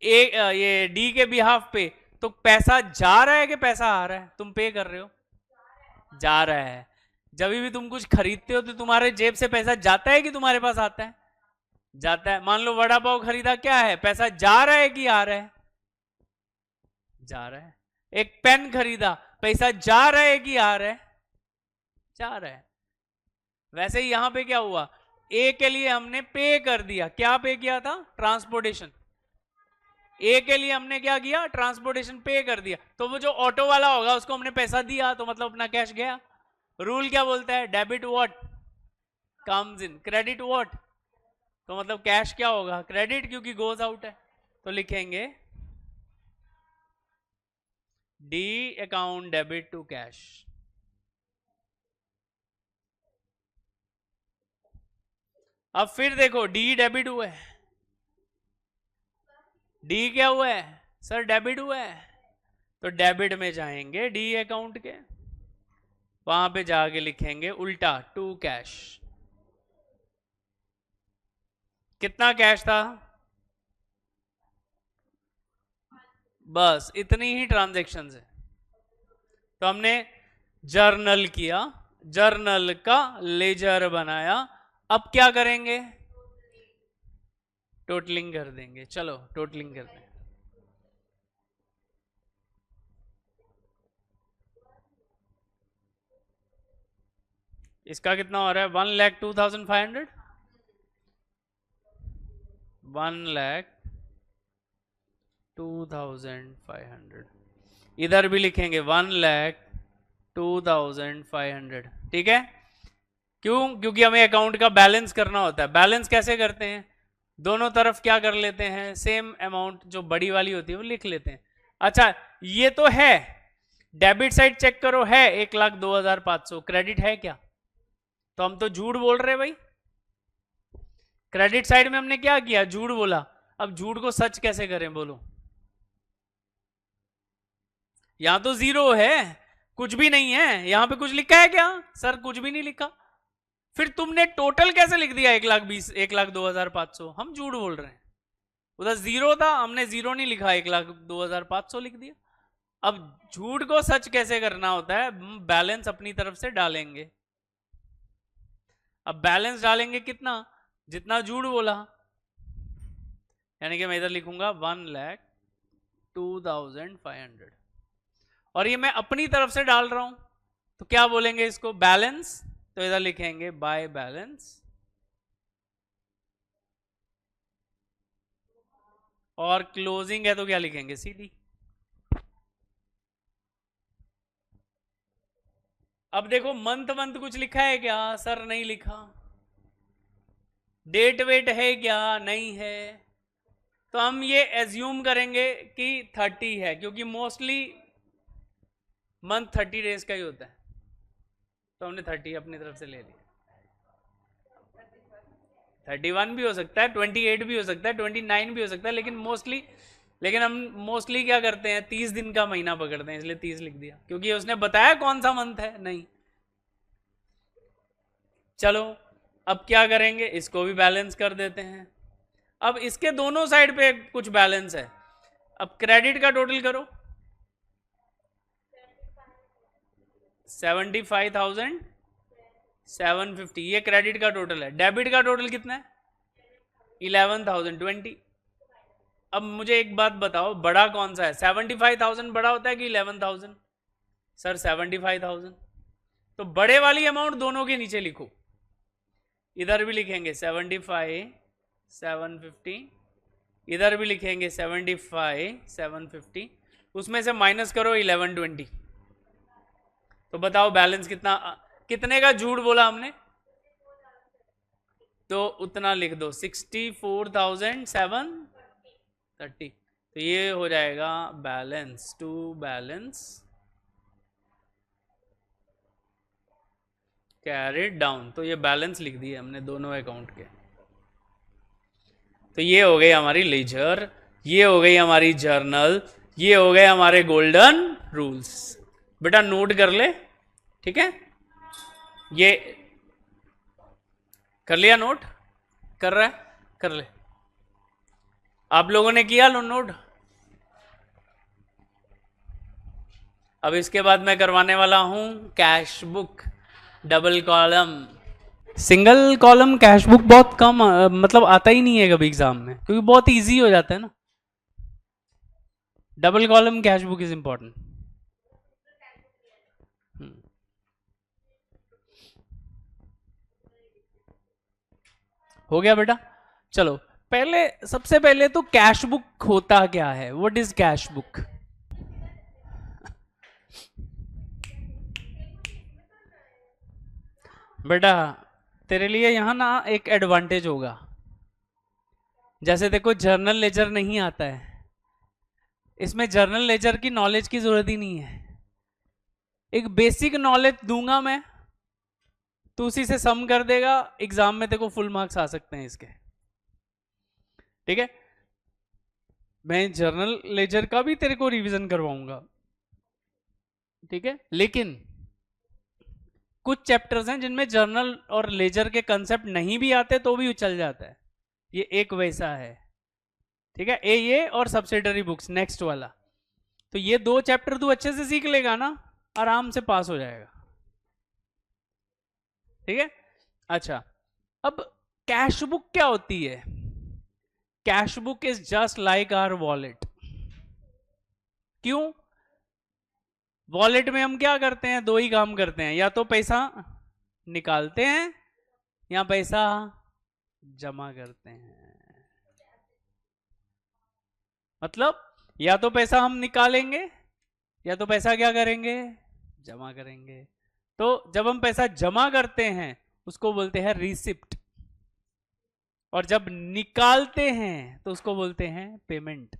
Speaker 1: ये डी के बिहाफ पे, तो पैसा जा रहा है कि पैसा आ रहा है? तुम पे कर रहे हो, जा रहा है। जब भी तुम कुछ खरीदते हो तो तुम्हारे जेब से पैसा जाता है कि तुम्हारे पास आता है? जाता है। मान लो वड़ा पाव खरीदा, क्या है? पैसा जा रहा है कि आ रहा है? जा रहा है। एक पेन खरीदा, पैसा जा रहा है कि आ रहा है? जा रहा है। वैसे ही यहां पे क्या हुआ? ए के लिए हमने पे कर दिया। क्या पे किया था? ट्रांसपोर्टेशन। ए के लिए हमने क्या किया? ट्रांसपोर्टेशन पे कर दिया। तो वो जो ऑटो वाला होगा उसको हमने पैसा दिया, तो मतलब अपना कैश गया। रूल क्या बोलता है? Debit what comes in, credit what. तो मतलब कैश क्या होगा? क्रेडिट, क्योंकि गोज आउट है। तो लिखेंगे D account debit to cash. अब फिर देखो डी डेबिट हुआ है, डी क्या हुआ है? सर डेबिट हुआ है, तो डेबिट में जाएंगे डी अकाउंट के, वहां पे जाके लिखेंगे उल्टा टू कैश। कितना कैश था? बस इतनी ही ट्रांजैक्शन है। तो हमने जर्नल किया, जर्नल का लेजर बनाया। अब क्या करेंगे? टोटलिंग कर देंगे। चलो टोटलिंग कर दें। इसका कितना हो रहा है? 1,02,500, 1,02,500। इधर भी लिखेंगे 1,02,500। ठीक है? क्यों? क्योंकि हमें अकाउंट का बैलेंस करना होता है। बैलेंस कैसे करते हैं? दोनों तरफ क्या कर लेते हैं, सेम अमाउंट जो बड़ी वाली होती है वो लिख लेते हैं। अच्छा ये तो है, डेबिट साइड चेक करो, है 1,02,500। क्रेडिट है क्या? तो हम तो झूठ बोल रहे हैं भाई। क्रेडिट साइड में हमने क्या किया? झूठ बोला। अब झूठ को सच कैसे करें बोलो? यहां तो जीरो है, कुछ भी नहीं है। यहां पे कुछ लिखा है क्या? सर कुछ भी नहीं लिखा। फिर तुमने टोटल कैसे लिख दिया 1,02,500? हम झूठ बोल रहे हैं। उधर जीरो था, हमने जीरो नहीं लिखा, 1,02,500 लिख दिया। अब झूठ को सच कैसे करना होता है? बैलेंस अपनी तरफ से डालेंगे। अब बैलेंस डालेंगे कितना? जितना झूठ बोला। यानी कि मैं इधर लिखूंगा 1,02,500, और ये मैं अपनी तरफ से डाल रहा हूं, तो क्या बोलेंगे इसको? बैलेंस। तो इधर लिखेंगे बाय बैलेंस, और क्लोजिंग है तो क्या लिखेंगे? सीडी। अब देखो मंथ मंथ कुछ लिखा है क्या? सर नहीं लिखा। डेट वेट है क्या? नहीं है। तो हम ये एज्यूम करेंगे कि 30 है, क्योंकि मोस्टली मंथ 30 डेज का ही होता है। तो हमने 30 अपनी तरफ से ले लिया। 31 भी हो सकता है, 28 भी हो सकता है, 29 भी हो सकता है, लेकिन हम मोस्टली क्या करते हैं, 30 दिन का महीना पकड़ते हैं, इसलिए 30 लिख दिया, क्योंकि उसने बताया कौन सा मंथ है नहीं। चलो अब क्या करेंगे? इसको भी बैलेंस कर देते हैं। अब इसके दोनों साइड पे कुछ बैलेंस है। अब क्रेडिट का टोटल करो। 75,750, ये क्रेडिट का टोटल है। डेबिट का टोटल कितना है? 11,020। अब मुझे एक बात बताओ, बड़ा कौन सा है? 75,000 बड़ा होता है कि 11,000? सर 75,000। तो बड़े वाली अमाउंट दोनों के नीचे लिखो। इधर भी लिखेंगे 75,750, इधर भी लिखेंगे 75,750, उसमें से माइनस करो 1120। तो बताओ बैलेंस कितना? कितने का झूठ बोला हमने? तो उतना लिख दो, 64,730। तो ये हो जाएगा balance to balance carried down. तो ये बैलेंस लिख दिए हमने दोनों अकाउंट के। तो ये हो गई हमारी लेजर, ये हो गई हमारी जर्नल, ये हो गए हमारे गोल्डन रूल्स। बेटा नोट कर ले, ठीक है? ये कर लिया? नोट कर रहा है? कर ले। आप लोगों ने किया लो नोट? अब इसके बाद मैं करवाने वाला हूं cash book double column. Single column cash book बहुत कम मतलब आता ही नहीं है कभी एग्जाम में, क्योंकि बहुत इजी हो जाता है ना। Double column cash book is important. हो गया बेटा? चलो पहले, सबसे पहले तो कैश बुक होता क्या है? What is cash book? बेटा तेरे लिए यहां ना एक एडवांटेज होगा। जैसे देखो जर्नल लेजर नहीं आता है, इसमें जर्नल लेजर की नॉलेज की जरूरत ही नहीं है। एक बेसिक नॉलेज दूंगा मैं, तो उसी से सम कर देगा, एग्जाम में तेरे को फुल मार्क्स आ सकते हैं इसके। ठीक है? मैं जर्नल लेजर का भी तेरे को रिवीजन करवाऊंगा, ठीक है, लेकिन कुछ चैप्टर्स हैं जिनमें जर्नल और लेजर के कंसेप्ट नहीं भी आते तो भी चल जाता है, ये एक वैसा है, ठीक है। ये और सब्सिडरी बुक्स नेक्स्ट वाला, तो ये दो चैप्टर तू अच्छे से सीख लेगा ना, आराम से पास हो जाएगा, ठीक है। अच्छा, अब कैश बुक क्या होती है? Cash book is just like our wallet. क्यों? वॉलेट में हम क्या करते हैं? दो ही काम करते हैं, या तो पैसा निकालते हैं या पैसा जमा करते हैं। मतलब या तो पैसा हम निकालेंगे या तो पैसा क्या करेंगे? जमा करेंगे। तो जब हम पैसा जमा करते हैं उसको बोलते हैं रिसिप्ट, और जब निकालते हैं तो उसको बोलते हैं पेमेंट।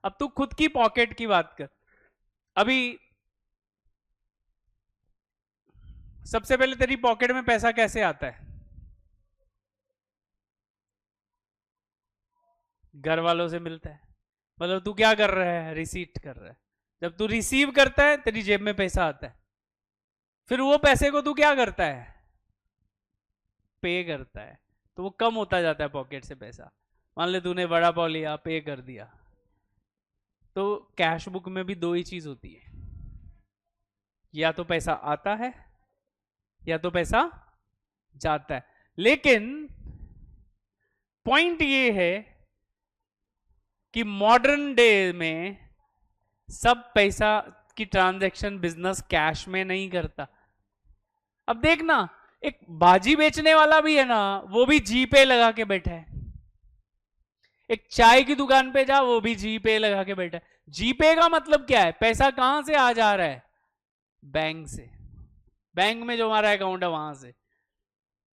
Speaker 1: अब तू खुद की पॉकेट की बात कर। अभी सबसे पहले तेरी पॉकेट में पैसा कैसे आता है? घर वालों से मिलता है, मतलब तू क्या कर रहा है? रिसीट कर रहा है। जब तू रिसीव करता है तेरी जेब में पैसा आता है, फिर वो पैसे को तू क्या करता है? पे करता है, तो वो कम होता जाता है पॉकेट से पैसा। मान ले तूने बड़ा पाव लिया, पे कर दिया। तो कैश बुक में भी दो ही चीज होती है, या तो पैसा आता है या तो पैसा जाता है। लेकिन पॉइंट ये है कि मॉडर्न डे में सब पैसा की ट्रांजैक्शन बिजनेस कैश में नहीं करता। अब देखना, एक बाजी बेचने वाला भी है ना, वो भी जी पे लगा के बैठा है। एक चाय की दुकान पे जा, वो भी जी पे लगा के बैठा है। जी पे का मतलब क्या है? पैसा कहां से आ जा रहा है? बैंक से, बैंक में जो हमारा अकाउंट है वहां से।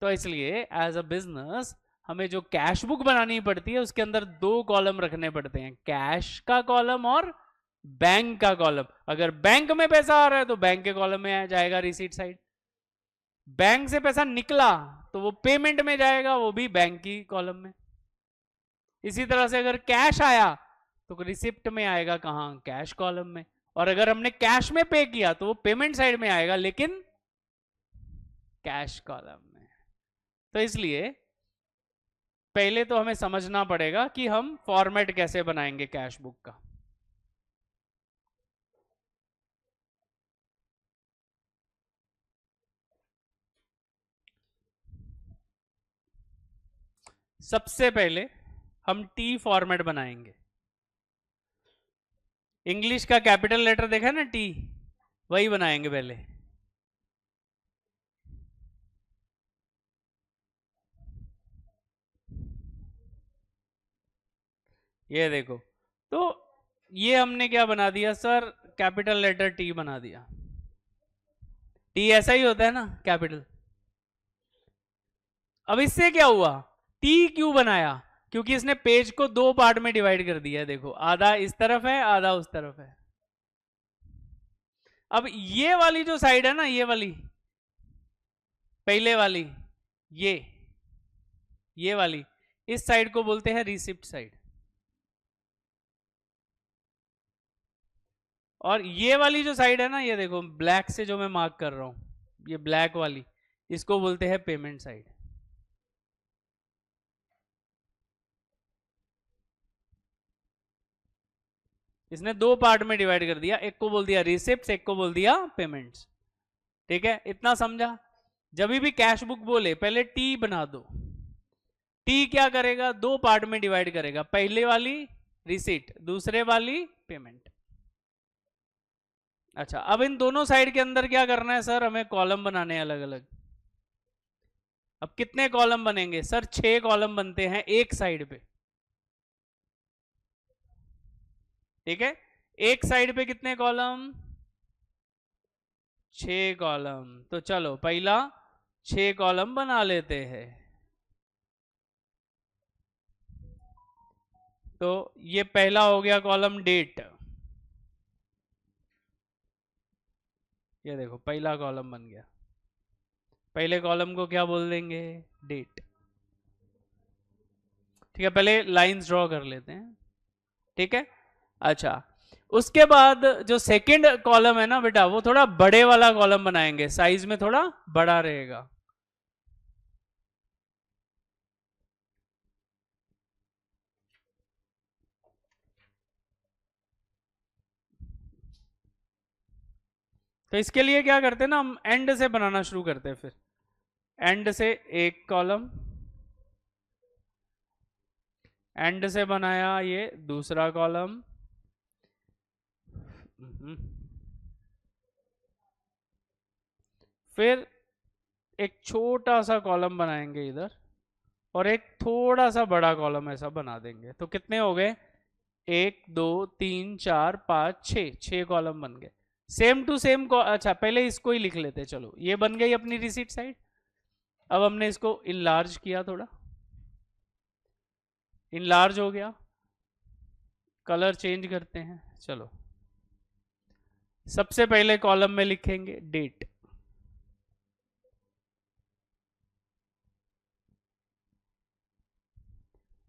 Speaker 1: तो इसलिए एज अ बिजनेस हमें जो कैश बुक बनानी पड़ती है उसके अंदर दो कॉलम रखने पड़ते हैं, कैश का कॉलम और बैंक का कॉलम। अगर बैंक में पैसा आ रहा है तो बैंक के कॉलम में आ जाएगा रिसीट साइड, बैंक से पैसा निकला तो वो पेमेंट में जाएगा, वो भी बैंक की कॉलम में। इसी तरह से अगर कैश आया तो रिसिप्ट में आएगा, कहां? कैश कॉलम में। और अगर हमने कैश में पे किया तो वो पेमेंट साइड में आएगा, लेकिन कैश कॉलम में। तो इसलिए पहले तो हमें समझना पड़ेगा कि हम फॉर्मेट कैसे बनाएंगे कैश बुक का। सबसे पहले हम टी फॉर्मेट बनाएंगे। इंग्लिश का कैपिटल लेटर देखा ना, टी, वही बनाएंगे पहले। ये देखो, तो ये हमने क्या बना दिया सर? कैपिटल लेटर टी बना दिया। टी ऐसा ही होता है ना, कैपिटल। अब इससे क्या हुआ? टी क्यों बनाया? क्योंकि इसने पेज को दो पार्ट में डिवाइड कर दिया है। देखो, आधा इस तरफ है, आधा उस तरफ है। अब ये वाली जो साइड है ना, ये वाली पहले वाली, ये वाली, इस साइड को बोलते हैं रिसिप्ट साइड। और ये वाली जो साइड है ना, ये देखो ब्लैक से जो मैं मार्क कर रहा हूं, ये ब्लैक वाली, इसको बोलते हैं पेमेंट साइड। इसने दो पार्ट में डिवाइड कर दिया, एक को बोल दिया रिसिप्ट्स, एक को बोल दिया पेमेंट्स। ठीक है, इतना समझा? जब भी कैश बुक बोले पहले टी बना दो। टी क्या करेगा? दो पार्ट में डिवाइड करेगा, पहले वाली रिसीट, दूसरे वाली पेमेंट। अच्छा, अब इन दोनों साइड के अंदर क्या करना है सर? हमें कॉलम बनाने अलग अलग। अब कितने कॉलम बनेंगे सर? 6 कॉलम बनते हैं एक साइड पे। ठीक है, एक साइड पे कितने कॉलम? 6 कॉलम। तो चलो पहला 6 कॉलम बना लेते हैं। तो ये पहला हो गया कॉलम डेट। ये देखो पहला कॉलम बन गया। पहले कॉलम को क्या बोल देंगे? डेट। ठीक है, पहले लाइंस ड्रॉ कर लेते हैं। ठीक है। अच्छा, उसके बाद जो सेकंड कॉलम है ना बेटा, वो थोड़ा बड़े वाला कॉलम बनाएंगे, साइज में थोड़ा बड़ा रहेगा। तो इसके लिए क्या करते हैं ना, हम एंड से बनाना शुरू करते हैं। फिर एंड से एक कॉलम, एंड से बनाया ये दूसरा कॉलम, फिर एक छोटा सा कॉलम बनाएंगे इधर, और एक थोड़ा सा बड़ा कॉलम ऐसा बना देंगे। तो कितने हो गए, 1 2 3 4 5 6, 6 कॉलम बन गए। सेम टू सेम को, अच्छा पहले इसको ही लिख लेते, चलो ये बन गई अपनी रिसीट साइड। अब हमने इसको इनलार्ज किया, थोड़ा इनलार्ज हो गया। कलर चेंज करते हैं, चलो सबसे पहले कॉलम में लिखेंगे डेट।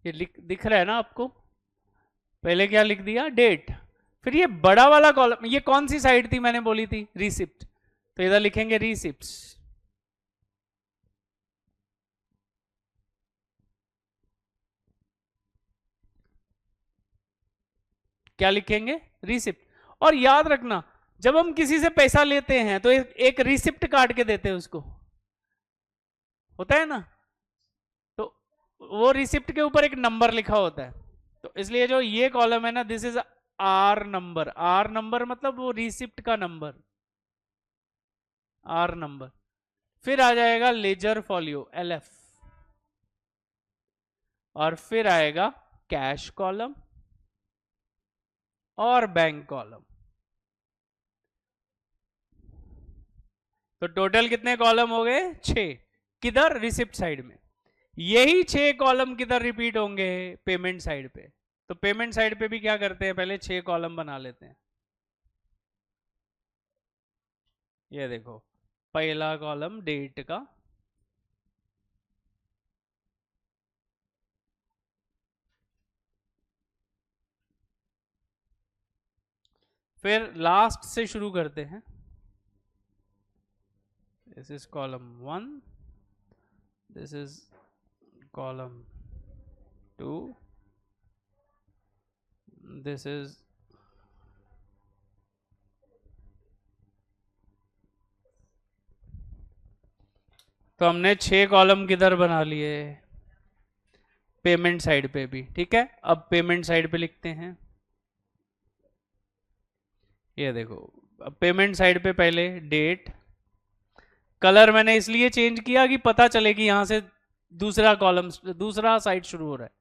Speaker 1: ये दिख रहा है ना आपको, पहले क्या लिख दिया, डेट। फिर ये बड़ा वाला कॉलम, ये कौन सी साइड थी मैंने बोली थी, रिसिप्ट, तो इधर लिखेंगे रिसिप्ट्स। क्या लिखेंगे, रिसिप्ट। और याद रखना, जब हम किसी से पैसा लेते हैं तो एक रिसिप्ट काट के देते हैं उसको, होता है ना, तो वो रिसिप्ट के ऊपर एक नंबर लिखा होता है। तो इसलिए जो ये कॉलम है ना, this is R number. R number मतलब वो रिसिप्ट का नंबर, आर नंबर। फिर आ जाएगा लेजर फॉलियो, LF, और फिर आएगा कैश कॉलम और बैंक कॉलम। तो टोटल कितने कॉलम हो गए, 6। किधर, रिसिप्ट साइड में। यही 6 कॉलम किधर रिपीट होंगे, पेमेंट साइड पे। तो पेमेंट साइड पे भी क्या करते हैं, पहले 6 कॉलम बना लेते हैं। ये देखो, पहला कॉलम डेट का, फिर लास्ट से शुरू करते हैं। This is column 1, this is column 2, this is तो हमने 6 कॉलम किधर बना लिए, पेमेंट साइड पे भी। ठीक है, अब पेमेंट साइड पे लिखते हैं। ये देखो, अब पेमेंट साइड पे पहले डेट। कलर मैंने इसलिए चेंज किया कि पता चले कि यहां से दूसरा कॉलम, दूसरा साइड शुरू हो रहा है।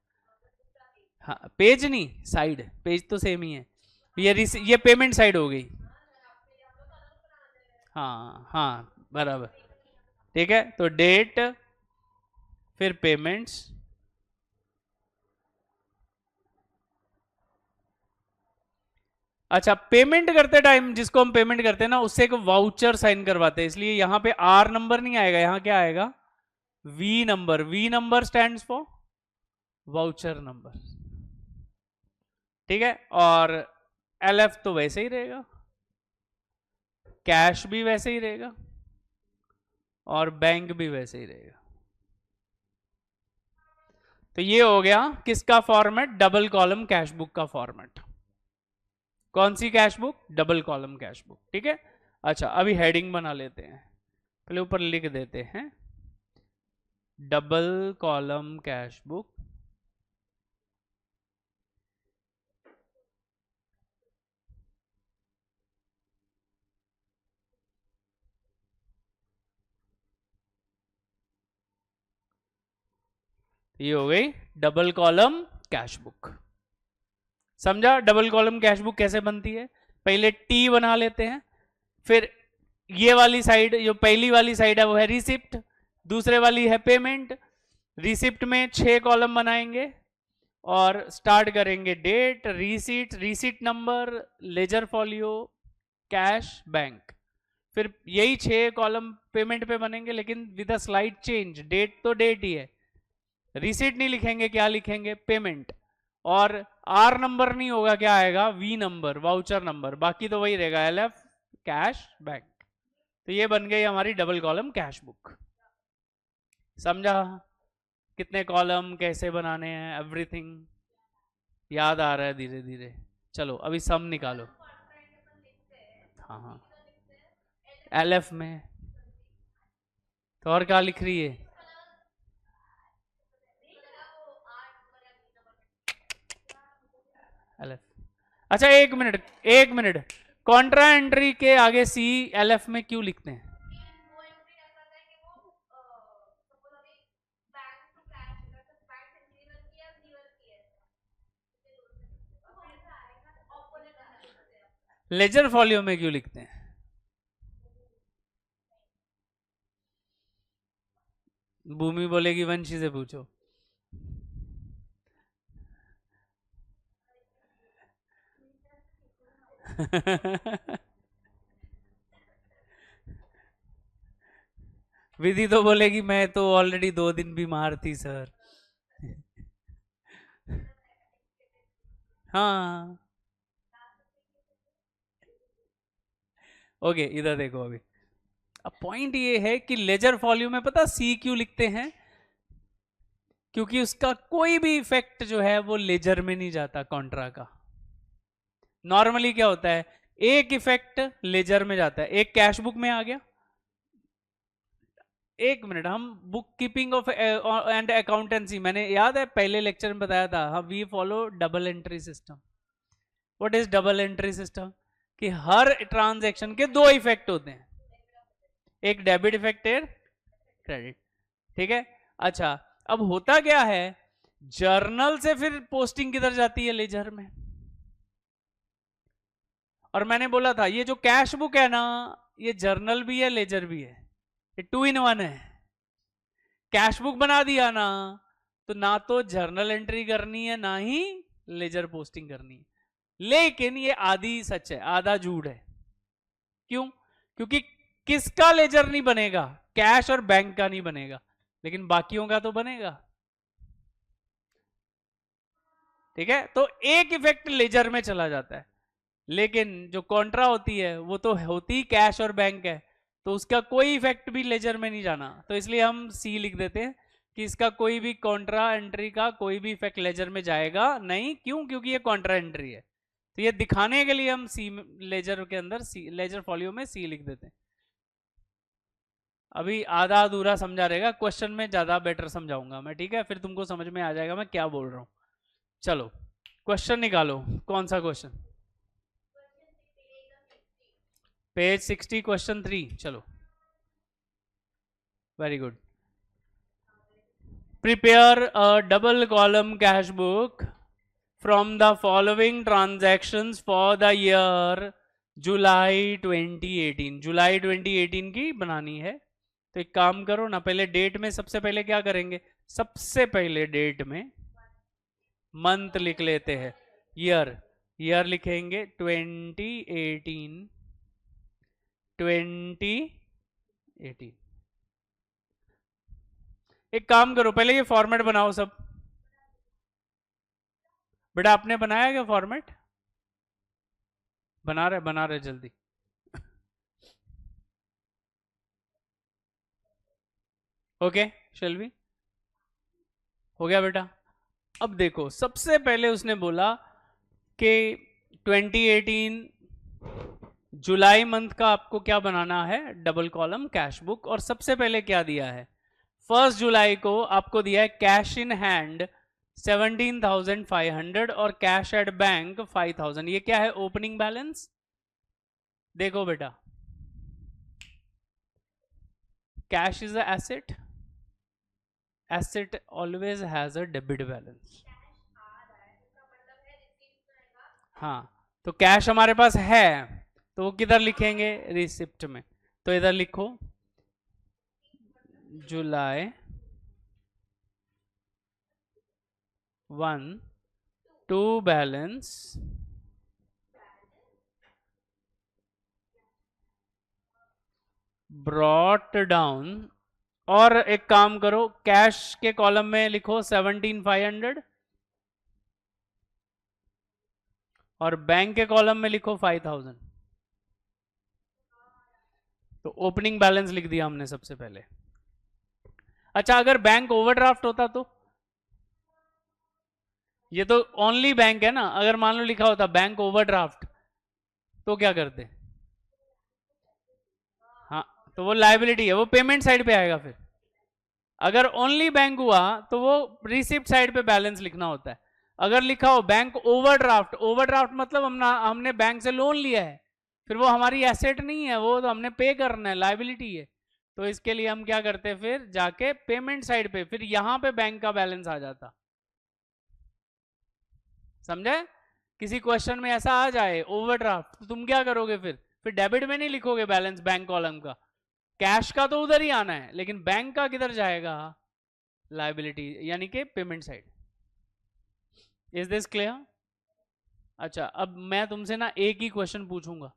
Speaker 1: हाँ, पेज नहीं, साइड, पेज तो सेम ही है। ये पेमेंट साइड हो गई। हाँ हाँ, बराबर। ठीक है, तो डेट, फिर पेमेंट्स, अच्छा पेमेंट करते टाइम जिसको हम पेमेंट करते हैं ना, उससे एक वाउचर साइन करवाते हैं, इसलिए यहां पे आर नंबर नहीं आएगा, यहां क्या आएगा, V number. V number stands for voucher number. ठीक है, और LF तो वैसे ही रहेगा, कैश भी वैसे ही रहेगा, और बैंक भी वैसे ही रहेगा। तो ये हो गया किसका format, double column cash book का फॉर्मेट। कौन सी cash book, double column cash book. ठीक है, अच्छा अभी हेडिंग बना लेते हैं। पहले ऊपर लिख देते हैं डबल कॉलम कैश बुक, ये हो गई डबल कॉलम कैश बुक। समझा डबल कॉलम कैश बुक कैसे बनती है, पहले टी बना लेते हैं, फिर ये वाली साइड, जो पहली वाली साइड है वो है रिसिप्ट, दूसरे वाली है पेमेंट। रिसिप्ट में 6 कॉलम बनाएंगे और स्टार्ट करेंगे date, receipt, receipt number, ledger folio, cash, bank. फिर यही 6 कॉलम पेमेंट पे बनेंगे, लेकिन with a slight change. Date तो डेट ही है, रिसीट नहीं लिखेंगे, क्या लिखेंगे, पेमेंट। और आर नंबर नहीं होगा, क्या आएगा, वी नंबर, वाउचर नंबर, बाकी तो वही रहेगा LF कैश बैंक। तो ये बन गई हमारी डबल कॉलम कैश बुक। समझा कितने कॉलम कैसे बनाने हैं, एवरीथिंग याद आ रहा है धीरे धीरे। चलो अभी सम निकालो। हाँ हाँ LF में तो और क्या लिख रही है? LF। अच्छा एक मिनट, कॉन्ट्रा एंट्री के आगे सी LF में क्यों लिखते हैं? लेजर फॉलियो में क्यों लिखते हैं? भूमि बोलेगी वंशी से पूछो। विधि तो बोलेगी मैं तो ऑलरेडी 2 दिन बीमार थी सर। हाँ ओके, इधर देखो अभी। अब पॉइंट ये है कि लेजर फॉल्यूम में पता सी क्यों लिखते हैं? क्योंकि उसका कोई भी इफेक्ट जो है वो लेजर में नहीं जाता कॉन्ट्रा का। नॉर्मली क्या होता है, एक इफेक्ट लेजर में जाता है, एक कैश बुक में आ गया। एक मिनट, हम book keeping of and accountancy, मैंने याद है पहले लेक्चर में बताया था, हम we follow double entry system. What is double entry system? कि हर ट्रांजैक्शन के 2 इफेक्ट होते हैं, एक डेबिट इफेक्ट, एक क्रेडिट। ठीक है। अच्छा अब होता क्या है, जर्नल से फिर पोस्टिंग किधर जाती है, लेजर में। और मैंने बोला था ये जो कैश बुक है ना, ये जर्नल भी है लेजर भी है, ये 2 in 1 है। कैश बुक बना दिया ना, तो ना तो जर्नल एंट्री करनी है ना ही लेजर पोस्टिंग करनी है। लेकिन ये आधी सच है आधा झूठ है। क्यों? क्योंकि किसका लेजर नहीं बनेगा, कैश और बैंक का नहीं बनेगा, लेकिन बाकियों का तो बनेगा। ठीक है, तो एक इफेक्ट लेजर में चला जाता है, लेकिन जो कॉन्ट्रा होती है वो तो होती कैश और बैंक है, तो उसका कोई इफेक्ट भी लेजर में नहीं जाना। तो इसलिए हम सी लिख देते हैं कि इसका कोई भी कॉन्ट्रा एंट्री का कोई भी इफेक्ट लेजर में जाएगा नहीं। क्यों? क्योंकि ये कॉन्ट्रा एंट्री है। तो ये दिखाने के लिए हम सी लेजर के अंदर सी, लेजर फॉलियो में सी लिख देते हैं। अभी आधा अधूरा समझा रहेगा, क्वेश्चन में ज्यादा बेटर समझाऊंगा मैं। ठीक है, फिर तुमको समझ में आ जाएगा मैं क्या बोल रहा हूं। चलो क्वेश्चन निकालो, कौन सा क्वेश्चन? Page 60 question 3। चलो very good. Prepare a double column cash book from the following transactions for the year July 2018। July 2018 की बनानी है। तो एक काम करो ना, पहले डेट में सबसे पहले क्या करेंगे, सबसे पहले डेट में मंथ लिख लेते हैं। ईयर, ईयर लिखेंगे 2018, 2018। एक काम करो, पहले ये फॉर्मेट बनाओ सब। बेटा आपने बनाया क्या फॉर्मेट? बना रहे जल्दी। ओके शैल बी, हो गया बेटा। अब देखो सबसे पहले उसने बोला कि 2018 जुलाई मंथ का आपको क्या बनाना है, डबल कॉलम कैश बुक। और सबसे पहले क्या दिया है, 1 जुलाई को आपको दिया है कैश इन हैंड 17,500 और कैश एट बैंक 5,000। ये क्या है, ओपनिंग बैलेंस। देखो बेटा, cash is a asset, asset always has a debit balance. हाँ, तो कैश हमारे पास है तो वो किधर लिखेंगे, रिसिप्ट में। तो इधर लिखो जुलाई 1 टू बैलेंस ब्रॉट डाउन। और एक काम करो, कैश के कॉलम में लिखो 17,500 और बैंक के कॉलम में लिखो 5000। तो ओपनिंग बैलेंस लिख दिया हमने सबसे पहले। अच्छा, अगर बैंक ओवरड्राफ्ट होता तो? ये तो ओनली बैंक है ना, अगर मान लो लिखा होता बैंक ओवरड्राफ्ट तो क्या करते? हाँ, तो वो लायबिलिटी है, वो पेमेंट साइड पे आएगा। फिर अगर ओनली बैंक हुआ तो वो रिसिप्ट साइड पे बैलेंस लिखना होता है। अगर लिखा हो बैंक ओवरड्राफ्ट, ओवरड्राफ्ट मतलब हमने बैंक से लोन लिया है, फिर वो हमारी एसेट नहीं है, वो तो हमने पे करना है, लायबिलिटी है। तो इसके लिए हम क्या करते हैं, फिर जाके पेमेंट साइड पे, फिर यहां पे बैंक का बैलेंस आ जाता। समझे? किसी क्वेश्चन में ऐसा आ जाए ओवरड्राफ्ट, तो तुम क्या करोगे? फिर डेबिट में नहीं लिखोगे बैलेंस बैंक कॉलम का, कैश का तो उधर ही आना है, लेकिन बैंक का किधर जाएगा? लायबिलिटी यानी कि payment side. Is this clear? अच्छा, अब मैं तुमसे ना एक ही क्वेश्चन पूछूंगा,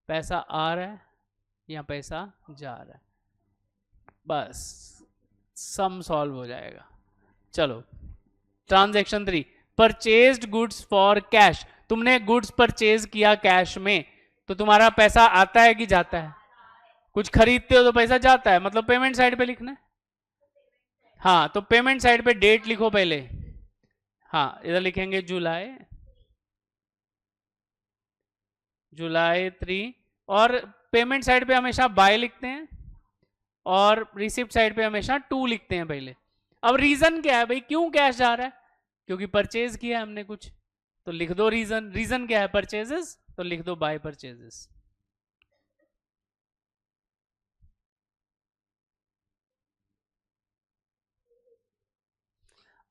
Speaker 1: पैसा आ रहा है या पैसा जा रहा है, बस सम सॉल्व हो जाएगा। चलो, transaction 3, purchased goods for cash. तुमने गुड्स परचेज किया कैश में, तो तुम्हारा पैसा आता है कि जाता है? कुछ खरीदते हो तो पैसा जाता है, मतलब पेमेंट साइड पे लिखना है। हाँ, तो पेमेंट साइड पे डेट लिखो पहले। हाँ, इधर लिखेंगे जुलाई, जुलाई 3। और पेमेंट साइड पे हमेशा बाय लिखते हैं, और रिसिप्ट साइड पे हमेशा 2 लिखते हैं पहले। अब रीजन क्या है भाई, क्यों कैश जा रहा है? क्योंकि परचेज किया है हमने कुछ, तो लिख दो रीजन। रीजन क्या है? परचेजेस, तो लिख दो बाय परचेजेस।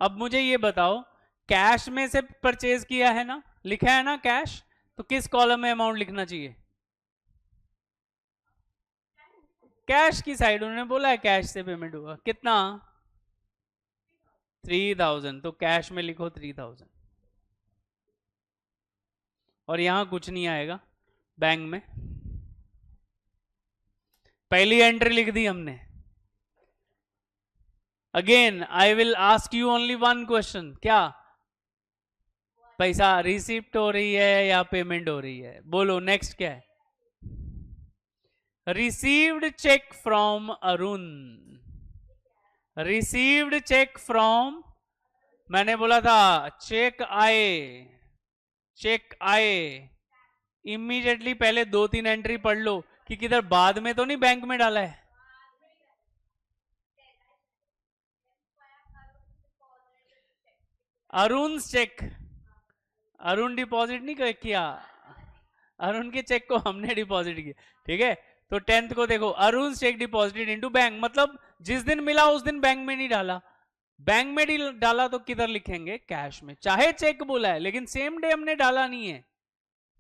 Speaker 1: अब मुझे ये बताओ, कैश में से परचेज किया है ना, लिखा है ना कैश, तो किस कॉलम में अमाउंट लिखना चाहिए? कैश की साइड। उन्होंने बोला है कैश से पेमेंट हुआ, कितना? 3000, तो कैश में लिखो 3000। और यहां कुछ नहीं आएगा बैंक में, पहली एंट्री लिख दी हमने। Again I will ask you only one question, क्या पैसा रिसिप्ट हो रही है या पेमेंट हो रही है? बोलो नेक्स्ट क्या है? Received cheque from Arun. Received cheque from, मैंने बोला था चेक आए, चेक आए, इमीडिएटली पहले 2-3 एंट्री पढ़ लो कि किधर बाद में तो नहीं बैंक में डाला है। अरुण चेक, अरुण डिपॉजिट नहीं किया, अरुण के चेक को हमने डिपॉजिट किया, ठीक है? तो 10th को देखो, Arun check deposited into bank, मतलब जिस दिन मिला उस दिन बैंक में नहीं डाला। बैंक में डाला तो किधर लिखेंगे? कैश में। चाहे चेक बोला है लेकिन सेम डे हमने डाला नहीं है,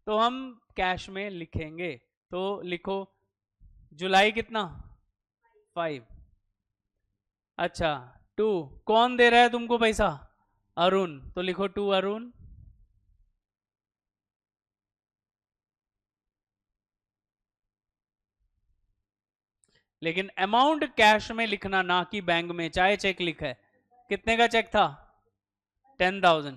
Speaker 1: तो हम कैश में लिखेंगे। तो लिखो जुलाई कितना? 5। अच्छा, 2। कौन दे रहा है तुमको पैसा? अरुण, तो लिखो 2 अरुण। लेकिन अमाउंट कैश में लिखना, ना कि बैंक में, चाहे चेक लिखा है। कितने का चेक था? 10,000।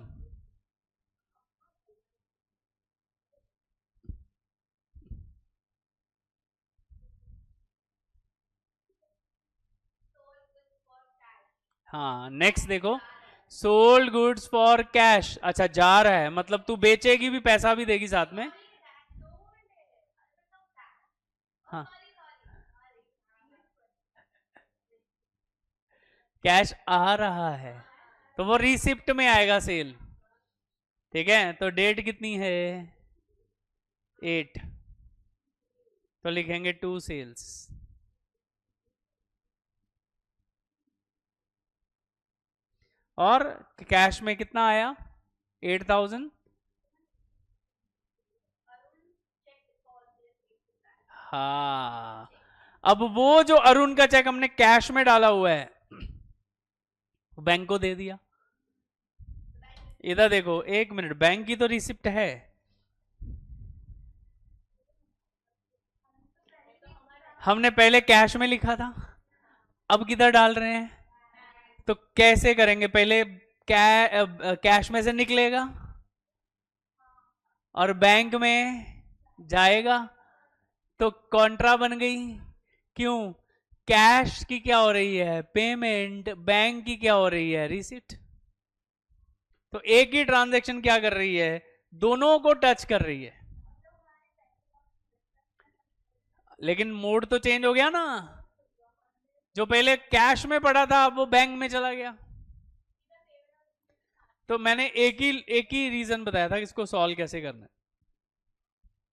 Speaker 1: हाँ, नेक्स्ट देखो, सोल्ड गुड्स फॉर कैश। अच्छा, जा रहा है मतलब तू बेचेगी भी, पैसा भी देगी साथ में। हाँ, कैश आ रहा है तो वो रिसिप्ट में आएगा सेल, ठीक है? तो डेट कितनी है? 8, तो लिखेंगे 2 सेल्स। और कैश में कितना आया? 8,000। हाँ, अब वो जो अरुण का चेक हमने कैश में डाला हुआ है, बैंक को दे दिया। इधर देखो, 1 मिनट, बैंक की तो रिसिप्ट है, हमने पहले कैश में लिखा था, अब किधर डाल रहे हैं? तो कैसे करेंगे? पहले कैश में से निकलेगा, और बैंक में जाएगा तो कॉन्ट्रा बन गई। क्यों? कैश की क्या हो रही है? पेमेंट। बैंक की क्या हो रही है? रिसिप्ट। तो एक ही ट्रांजैक्शन क्या कर रही है? दोनों को टच कर रही है। लेकिन मोड तो चेंज हो गया ना, जो पहले कैश में पड़ा था अब वो बैंक में चला गया। तो मैंने एक ही रीजन बताया था कि इसको सॉल्व कैसे करना है।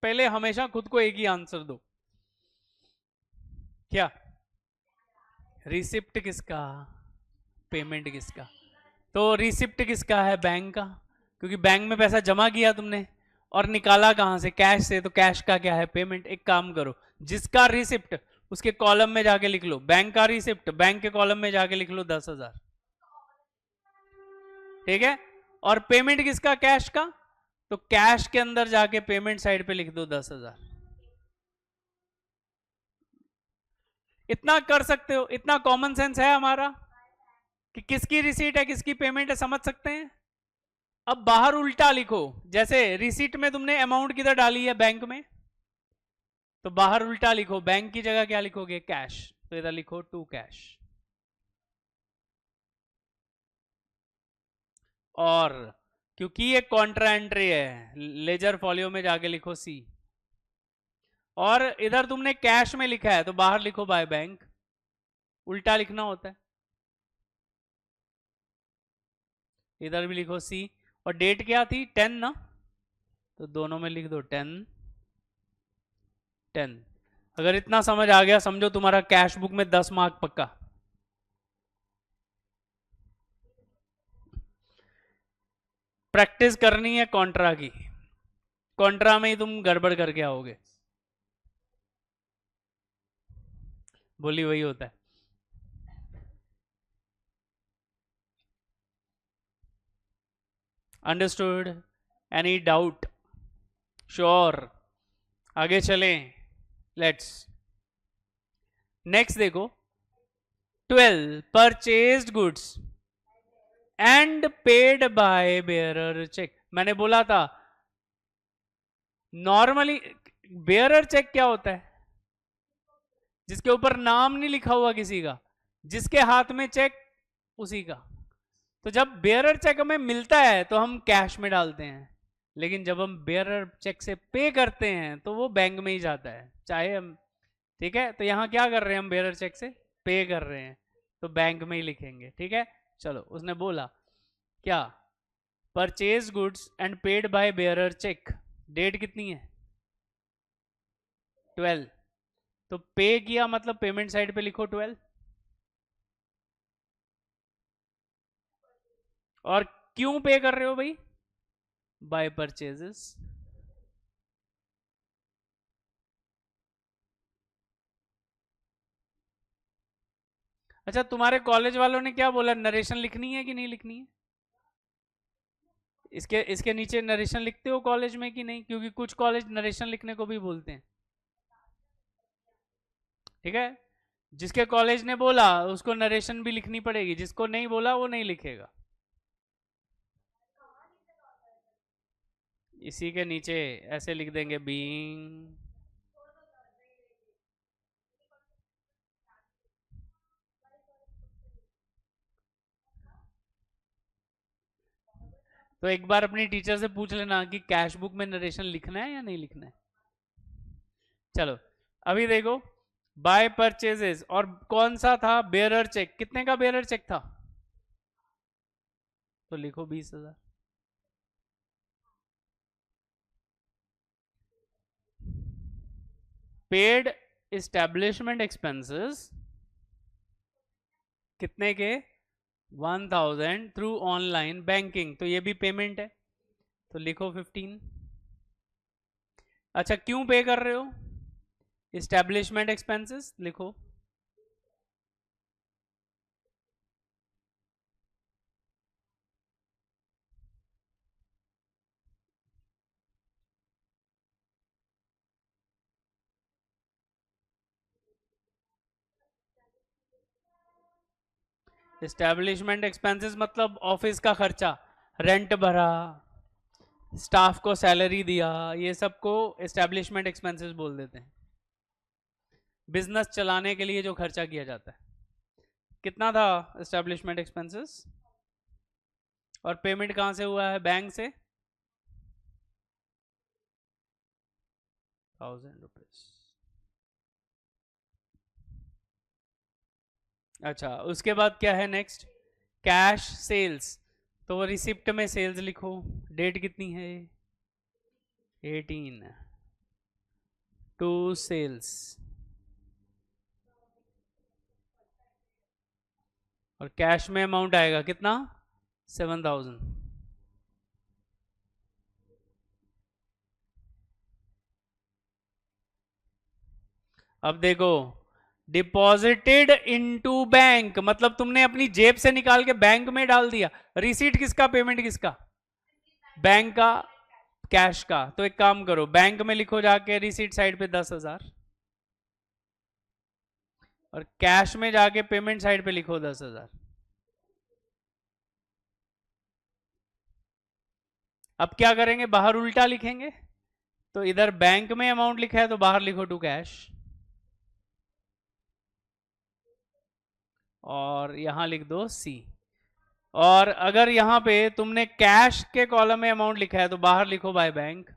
Speaker 1: पहले हमेशा खुद को एक ही आंसर दो, क्या रिसिप्ट किसका, पेमेंट किसका? तो रिसिप्ट किसका है? बैंक का, क्योंकि बैंक में पैसा जमा किया तुमने और निकाला कहां से? कैश से। तो कैश का क्या है? पेमेंट। एक काम करो, जिसका रिसिप्ट उसके कॉलम में जाके लिख लो बैंक का रिसिप्ट, बैंक के कॉलम में जाके लिख लो 10,000। ठीक है। और पेमेंट किसका? कैश का। तो कैश के अंदर जाके पेमेंट साइड पे लिख दो 10,000। इतना कर सकते हो, इतना कॉमन सेंस है हमारा कि किसकी रिसीट है किसकी पेमेंट है, समझ सकते हैं। अब बाहर उल्टा लिखो, जैसे रिसीट में तुमने अमाउंट किधर डाली है? बैंक में। तो बाहर उल्टा लिखो, बैंक की जगह क्या लिखोगे? कैश। तो इधर लिखो टू कैश। और क्योंकि ये कॉन्ट्रा एंट्री है, लेजर फॉलियो में जाके लिखो सी। और इधर तुमने कैश में लिखा है तो बाहर लिखो बाय बैंक। उल्टा लिखना होता है। इधर भी लिखो सी। और डेट क्या थी? 10 ना, तो दोनों में लिख दो 10 10। अगर इतना समझ आ गया समझो तुम्हारा कैश बुक में 10 मार्क पक्का। प्रैक्टिस करनी है कॉन्ट्रा की, कॉन्ट्रा में ही तुम गड़बड़ करके आओगे। बोली वही होता है। अंडरस्टूड? Any doubt? श्योर? आगे चलें। लेट्स नेक्स्ट देखो, 12 purchased goods and paid by bearer cheque. मैंने बोला था नॉर्मली बेयरर चेक क्या होता है? जिसके ऊपर नाम नहीं लिखा हुआ किसी का, जिसके हाथ में चेक उसी का। तो जब बेयरर चेक हमें मिलता है तो हम कैश में डालते हैं, लेकिन जब हम बेयरर चेक से पे करते हैं तो वो बैंक में ही जाता है, चाहे हम। ठीक है, तो यहां क्या कर रहे हैं? हम बेयरर चेक से पे कर रहे हैं तो बैंक में ही लिखेंगे। ठीक है, चलो। उसने बोला क्या? Purchase goods and paid by bearer cheque. Date कितनी है? 12। तो पे किया मतलब पेमेंट साइड पे लिखो 12। और क्यों पे कर रहे हो भाई? By purchases. अच्छा, तुम्हारे कॉलेज वालों ने क्या बोला? नरेशन लिखनी है कि नहीं लिखनी है? इसके इसके नीचे नरेशन लिखते हो कॉलेज में कि नहीं? क्योंकि कुछ कॉलेज नरेशन लिखने को भी बोलते हैं। ठीक है, जिसके कॉलेज ने बोला उसको नरेशन भी लिखनी पड़ेगी, जिसको नहीं बोला वो नहीं लिखेगा। इसी के नीचे ऐसे लिख देंगे बीइंग। तो एक बार अपनी टीचर से पूछ लेना कि कैश बुक में नरेशन लिखना है या नहीं लिखना है। चलो अभी देखो, बाय परचेजेस और कौन सा था? Bearer cheque. कितने का बेयरर चेक था? तो लिखो 20,000। पेड इस्टेब्लिशमेंट एक्सपेंसेस कितने के? 1,000 थ्रू ऑनलाइन बैंकिंग, तो ये भी पेमेंट है तो लिखो 15। अच्छा, क्यों पे कर रहे हो? इस्टेब्लिशमेंट एक्सपेंसेस लिखो। इस्टेब्लिशमेंट एक्सपेंसेस मतलब ऑफिस का खर्चा, रेंट भरा, स्टाफ को सैलरी दिया, ये सबको एस्टेब्लिशमेंट एक्सपेंसेस बोल देते हैं। बिजनेस चलाने के लिए जो खर्चा किया जाता है, कितना था एस्टेब्लिशमेंट एक्सपेंसेस? और पेमेंट कहां से हुआ है? बैंक से 1000 रुपीज। अच्छा, उसके बाद क्या है नेक्स्ट? Cash sales. तो वो रिसिप्ट में सेल्स लिखो। डेट कितनी है? 18 टू सेल्स। और कैश में अमाउंट आएगा कितना? 7000। अब देखो, डिपॉजिटेड इनटू बैंक मतलब तुमने अपनी जेब से निकाल के बैंक में डाल दिया। रिसीट किसका? पेमेंट किसका? बैंक का, कैश का। तो एक काम करो, बैंक में लिखो जाके रिसीट साइड पे 10,000, और कैश में जाके पेमेंट साइड पे लिखो 10,000। अब क्या करेंगे? बाहर उल्टा लिखेंगे। तो इधर बैंक में अमाउंट लिखा है तो बाहर लिखो टू कैश, और यहां लिख दो सी। और अगर यहां पे तुमने कैश के कॉलम में अमाउंट लिखा है तो बाहर लिखो बाय बैंक।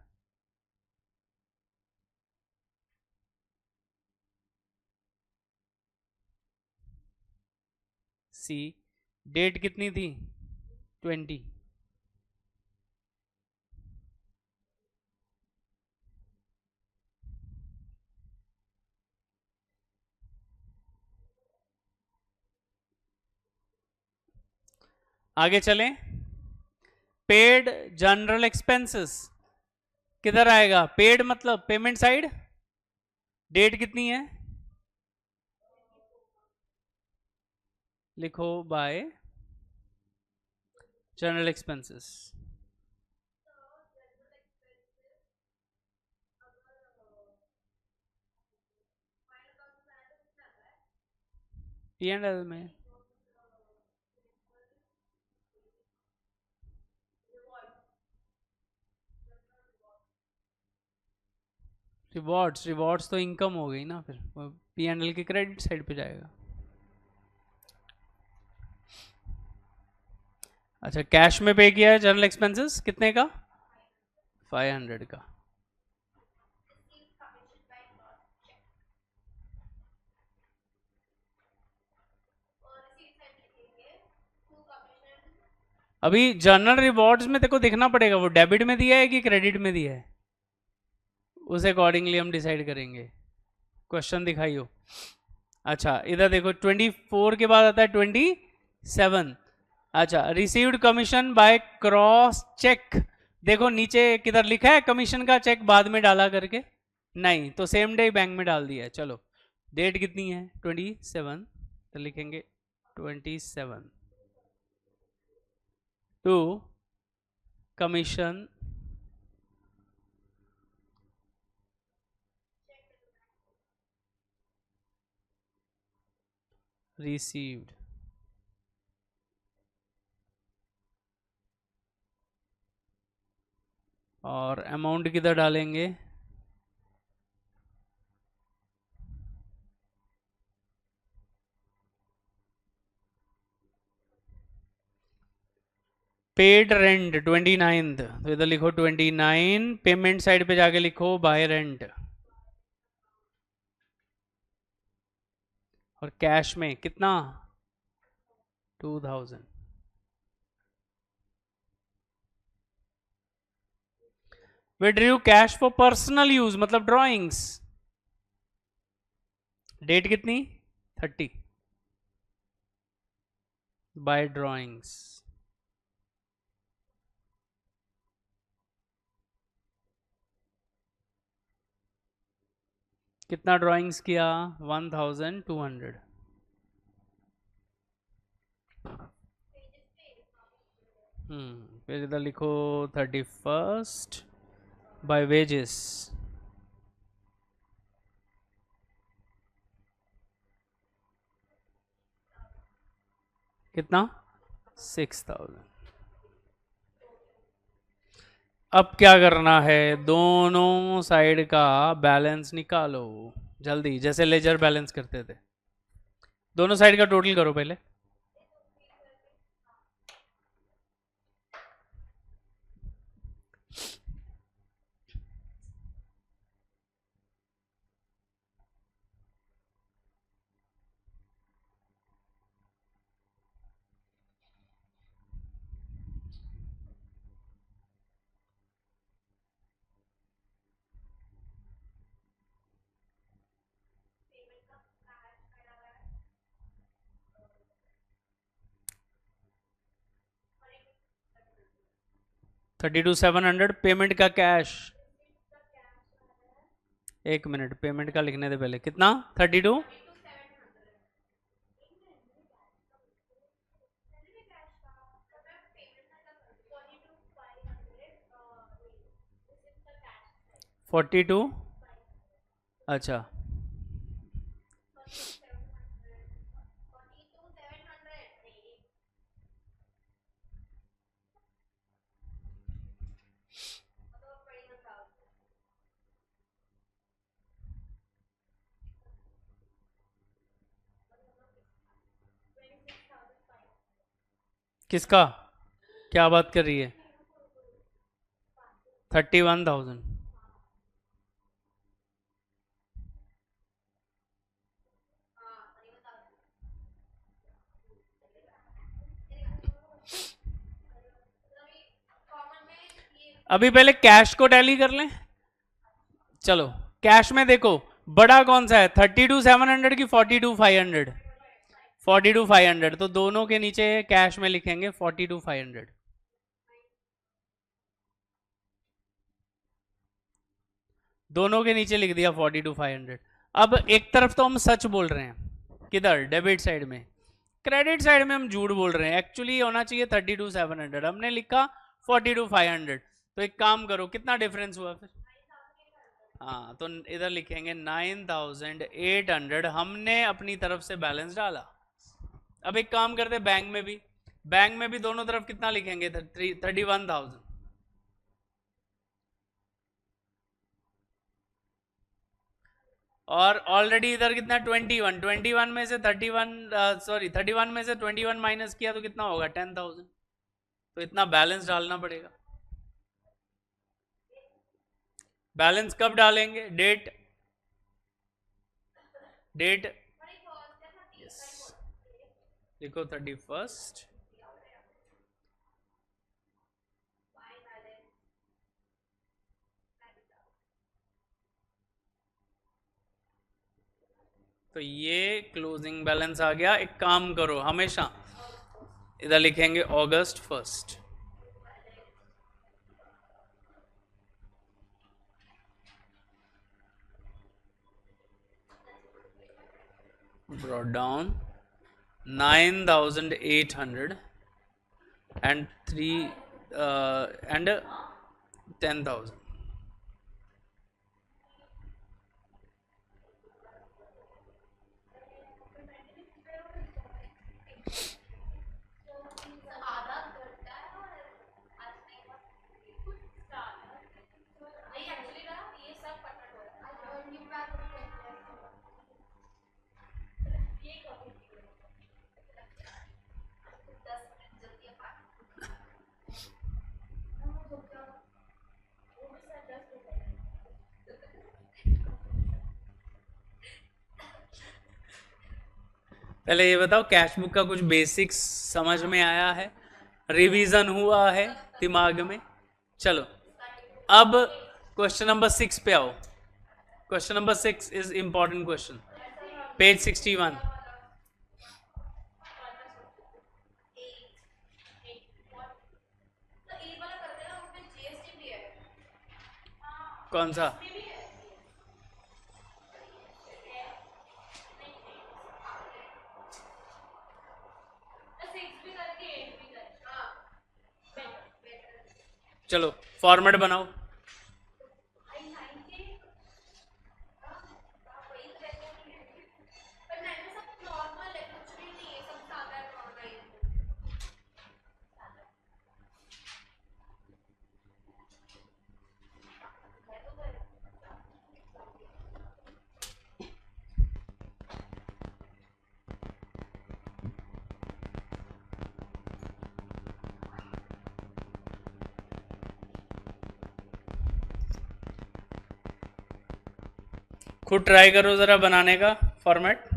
Speaker 1: सी। डेट कितनी थी? 20। आगे चलें। पेड जनरल एक्सपेंसेस किधर आएगा? पेड मतलब पेमेंट साइड। डेट कितनी है? लिखो बाय जनरल एक्सपेंसेस। P&L में रिवॉर्ड्स तो इनकम हो गई ना, फिर P&L के क्रेडिट साइड पे जाएगा। अच्छा, कैश में पे किया है जनरल एक्सपेंसेस कितने का? 500 का। अभी जनरल रिवॉर्ड्स में देखो देखना पड़ेगा वो डेबिट में दिया है कि क्रेडिट में दिया है, उस अकॉर्डिंगली हम डिसाइड करेंगे। क्वेश्चन दिखाइयो। अच्छा, इधर देखो 24 के बाद आता है 27। अच्छा, received commission by cross cheque. देखो नीचे किधर लिखा है कमीशन का चेक बाद में डाला करके? नहीं, तो सेम डे बैंक में डाल दिया है। चलो, डेट कितनी है? 27। तो लिखेंगे 27 टू कमीशन रिसीव्ड। और अमाउंट किधर डालेंगे? Paid rent 29। तो इधर लिखो 29। पेमेंट साइड पे जाके लिखो बाय रेंट। और कैश में कितना? 2000। Withdrew cash for personal use मतलब ड्राइंग्स। डेट कितनी? 30 बाय ड्राइंग्स। कितना ड्राइंग्स किया? 1200। फिर इधर लिखो 31 बाय वेजेस। कितना? 6000। अब क्या करना है, दोनों साइड का बैलेंस निकालो जल्दी, जैसे लेजर बैलेंस करते थे। दोनों साइड का टोटल करो पहले। $32,700 पेमेंट का कैश। एक मिनट, पेमेंट का लिखने दे पहले। कितना? 32। $42। अच्छा, किसका? क्या बात कर रही है? 31,000। अभी पहले कैश को टैली कर लें। चलो, कैश में देखो बड़ा कौन सा है, 32,700 की 42,500? 42,500, तो दोनों के नीचे कैश में लिखेंगे 42,500। दोनों के नीचे लिख दिया 42,500। अब एक तरफ तो हम सच बोल रहे हैं, किधर? डेबिट साइड में। क्रेडिट साइड में हम झूठ बोल रहे हैं। एक्चुअली होना चाहिए 32,700, हमने लिखा 42,500। तो एक काम करो, कितना डिफरेंस हुआ फिर? हाँ, तो इधर लिखेंगे 9,800, हमने अपनी तरफ से बैलेंस डाला। अब एक काम करते, बैंक में भी, बैंक में भी दोनों तरफ कितना लिखेंगे? 31,000। और ऑलरेडी इधर कितना? 21। 21 में से 31 में से 21 माइनस किया तो कितना होगा? 10,000। तो इतना बैलेंस डालना पड़ेगा। बैलेंस कब डालेंगे? डेट, डेट यस, लिखो 31st। तो ये क्लोजिंग बैलेंस आ गया। एक काम करो, हमेशा इधर लिखेंगे August 1st। brought down 9,800 and 10,000। पहले ये बताओ, कैश बुक का कुछ बेसिक्स समझ में आया है? रिवीजन हुआ है दिमाग में? चलो, अब क्वेश्चन नंबर 6 पे आओ। Question number 6 is important question, page 61। कौन सा? चलो फॉर्मेट बनाओ। खुद ट्राई करो ज़रा बनाने का फॉर्मेट।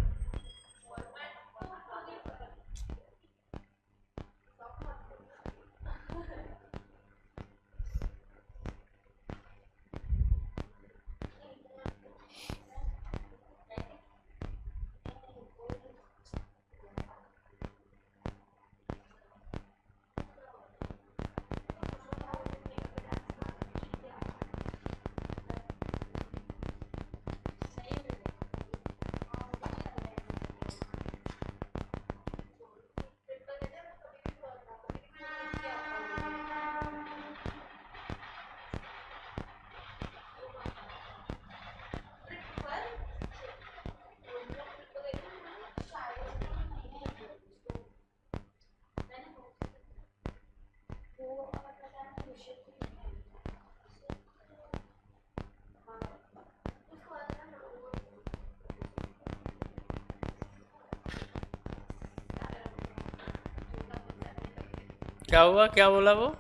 Speaker 1: क्या हुआ, क्या बोला वो?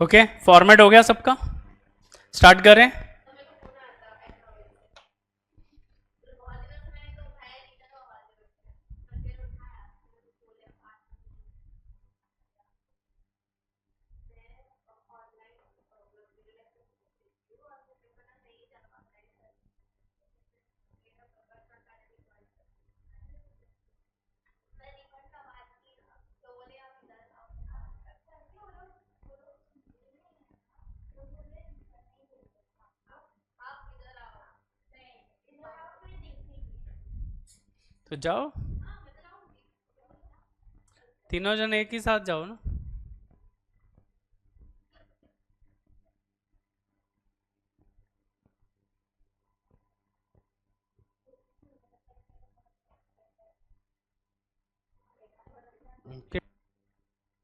Speaker 1: ओके, फॉर्मेट हो गया सबका? स्टार्ट करें। तो जाओ, तीनों जन एक ही साथ जाओ ना।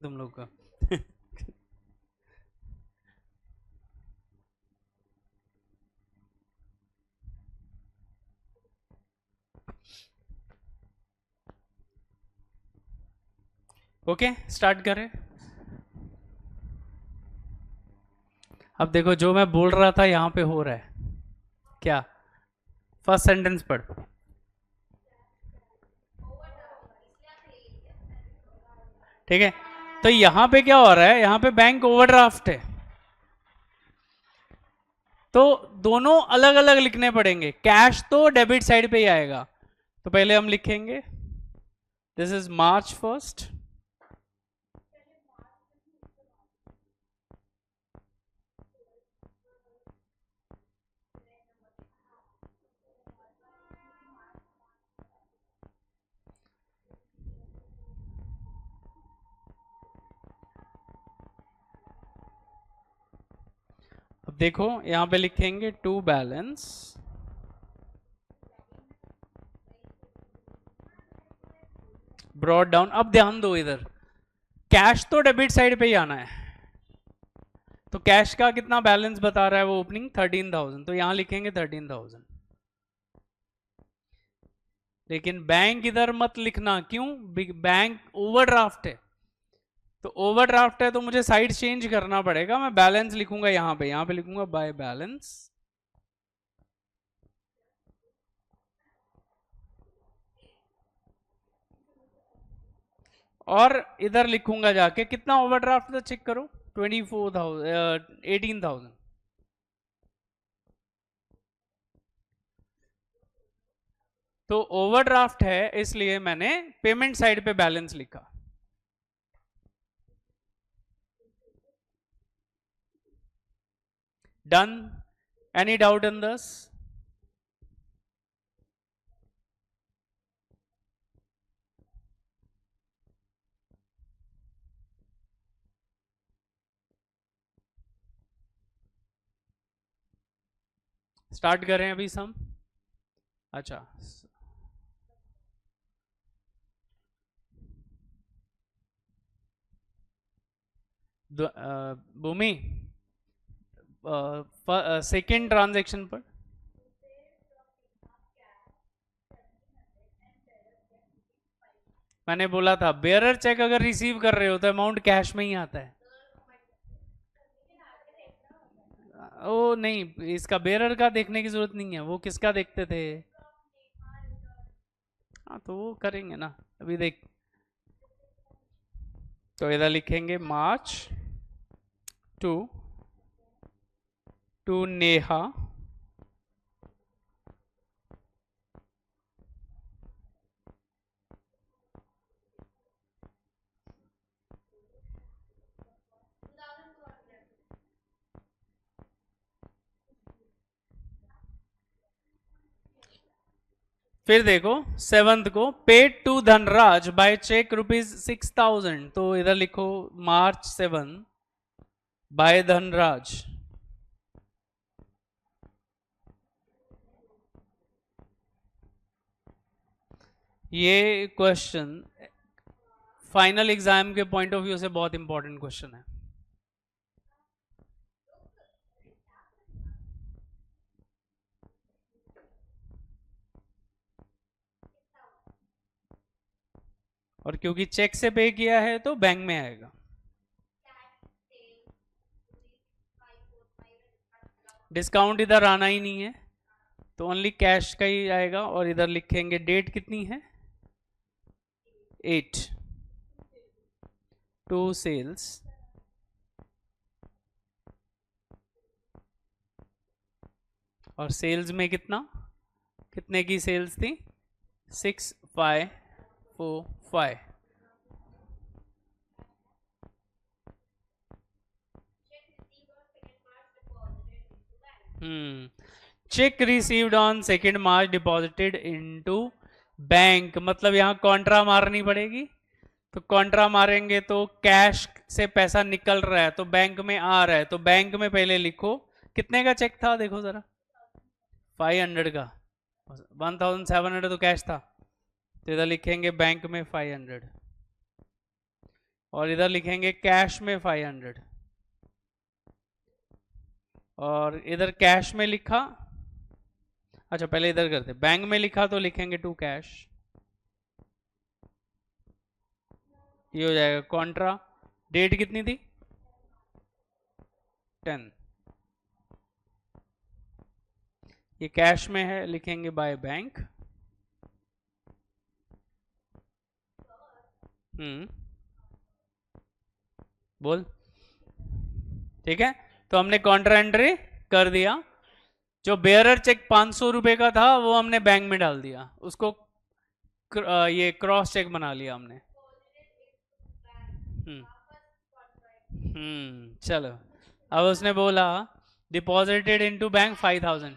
Speaker 1: तुम लोग का ओके, स्टार्ट करें। अब देखो, जो मैं बोल रहा था यहां पे हो रहा है क्या? फर्स्ट सेंटेंस पढ़। ठीक है, तो यहां पे क्या हो रहा है? यहां पे बैंक ओवरड्राफ्ट है, तो दोनों अलग अलग लिखने पड़ेंगे। कैश तो डेबिट साइड पे ही आएगा, तो पहले हम लिखेंगे दिस इज March 1st। अब देखो यहां पे लिखेंगे टू बैलेंस ब्रॉड डाउन। अब ध्यान दो, इधर कैश तो डेबिट साइड पे ही आना है, तो कैश का कितना बैलेंस बता रहा है वो ओपनिंग? 13,000, तो यहां लिखेंगे 13,000। लेकिन बैंक इधर मत लिखना, क्यों? बैंक ओवरड्राफ्ट है, तो ओवरड्राफ्ट है तो मुझे साइड चेंज करना पड़ेगा। मैं बैलेंस लिखूंगा यहां पे लिखूंगा बाय बैलेंस, और इधर लिखूंगा जाके कितना ओवरड्राफ्ट था, चेक करो, 18,000। तो ओवरड्राफ्ट है इसलिए मैंने पेमेंट साइड पे बैलेंस लिखा। Done? Any doubt in this? Start करें अभी सम। अच्छा, भूमि, सेकेंड ट्रांजैक्शन पर मैंने बोला था बेयरर चेक अगर रिसीव कर रहे हो तो अमाउंट कैश में ही आता है। ओ नहीं, इसका बेयरर का देखने की जरूरत नहीं है, वो किसका देखते थे? हाँ तो वो करेंगे ना, अभी देख। तो इधर लिखेंगे March 2 टू नेहा, फिर देखो 7th को paid to Dhanraj by cheque ₹6,000, तो इधर लिखो March 7 बाय धनराज। ये क्वेश्चन फाइनल एग्जाम के पॉइंट ऑफ व्यू से बहुत इंपॉर्टेंट क्वेश्चन है। और क्योंकि चेक से पे किया है तो बैंक में आएगा। डिस्काउंट इधर आना ही नहीं है, तो ओनली कैश का ही आएगा। और इधर लिखेंगे डेट कितनी है? 8 टू सेल्स, और सेल्स में कितने की सेल्स थी? 6,545। Check received on 2nd March deposited into bank मतलब यहां कॉन्ट्रा मारनी पड़ेगी, तो कॉन्ट्रा मारेंगे तो कैश से पैसा निकल रहा है तो बैंक में आ रहा है, तो बैंक में पहले लिखो कितने का चेक था, देखो जरा 500 का, 1700 तो कैश था, तो इधर लिखेंगे बैंक में 500 और इधर लिखेंगे कैश में 500 और इधर कैश में लिखा, अच्छा पहले इधर करते, बैंक में लिखा तो लिखेंगे टू कैश, ये हो जाएगा कॉन्ट्रा। डेट कितनी थी 10, ये कैश में है, लिखेंगे बाय बैंक। बोल, ठीक है, तो हमने कॉन्ट्रा एंट्री कर दिया। जो बेयरर चेक 500 रुपए का था वो हमने बैंक में डाल दिया, उसको ये क्रॉस चेक बना लिया हमने। हम्म चलो, अब उसने बोला डिपॉजिटेड इनटू बैंक 5000,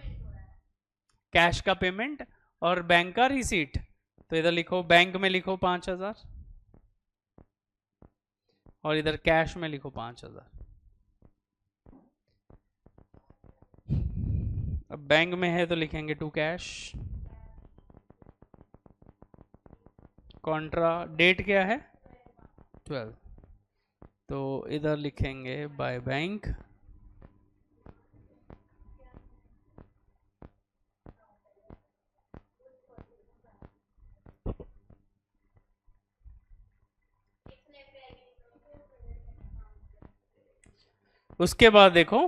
Speaker 1: कैश का पेमेंट और बैंक का रिसीट, तो इधर लिखो बैंक में लिखो 5000 और इधर कैश में लिखो 5000। अब बैंक में है तो लिखेंगे टू कैश, कॉन्ट्रा डेट क्या है 12, तो इधर लिखेंगे बाय बैंक। उसके बाद देखो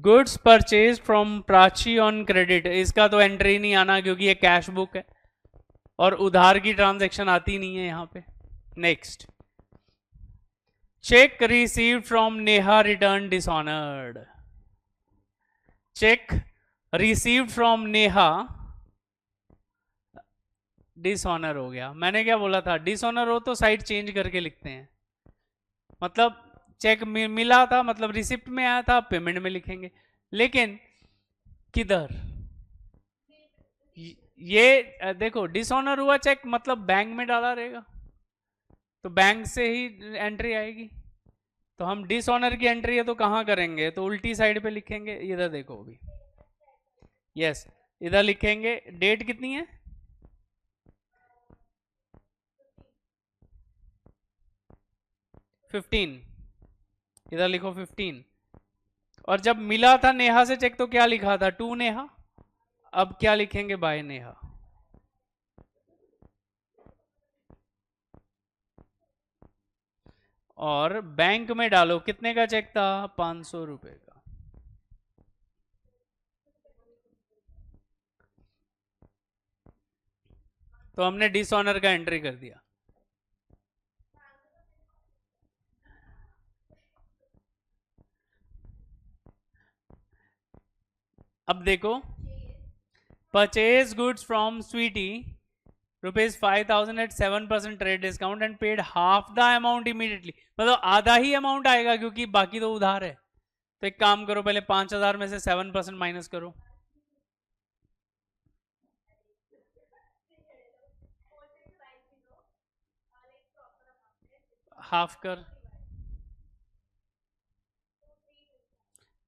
Speaker 1: goods purchase from Prachi on credit, इसका तो एंट्री नहीं आना क्योंकि ये कैश बुक है और उधार की ट्रांजैक्शन आती नहीं है यहां पे। Next, check received from Neha return dishonoured, check received from Neha dishonour हो गया। मैंने क्या बोला था, डिसऑनर हो तो साइड चेंज करके लिखते हैं, मतलब चेक मिला था मतलब रिसिप्ट में आया था, पेमेंट में लिखेंगे, लेकिन किधर ये देखो डिसऑनर हुआ चेक मतलब बैंक में डाला रहेगा, तो बैंक से ही एंट्री आएगी, तो हम डिसऑनर की एंट्री है तो कहां करेंगे, तो उल्टी साइड पे लिखेंगे, इधर देखो अभी, यस इधर लिखेंगे। डेट कितनी है 15, इधर लिखो 15, और जब मिला था नेहा से चेक तो क्या लिखा था टू नेहा, अब क्या लिखेंगे बाय नेहा, और बैंक में डालो कितने का चेक था 500 रुपए का, तो हमने डिसऑनर का एंट्री कर दिया। अब देखो purchase goods from Sweety ₹5000 at 7% trade discount and paid half the amount immediately, मतलब आधा ही अमाउंट आएगा क्योंकि बाकी तो उधार है, तो एक काम करो पहले 5000 में से 7% माइनस करो, हाफ कर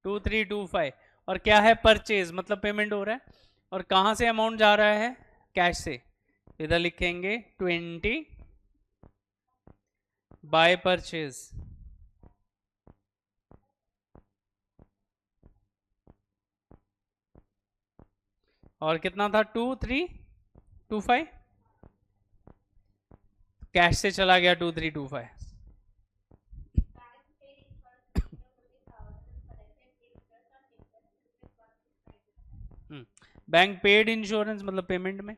Speaker 1: 2325, और क्या है परचेज मतलब पेमेंट हो रहा है, और कहां से अमाउंट जा रहा है कैश से, इधर लिखेंगे 20 बाय परचेज, और कितना था 2325, कैश से चला गया 2325, बैंक पेड इंश्योरेंस मतलब पेमेंट में,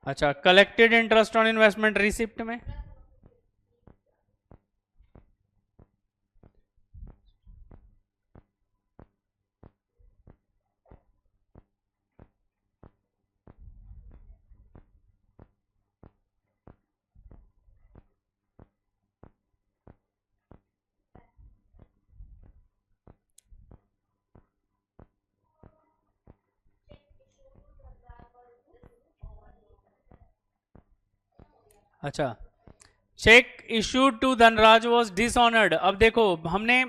Speaker 1: अच्छा, collected interest on investment receipt में अच्छा, cheque issued to Dhanraj was dishonoured. अब देखो हमने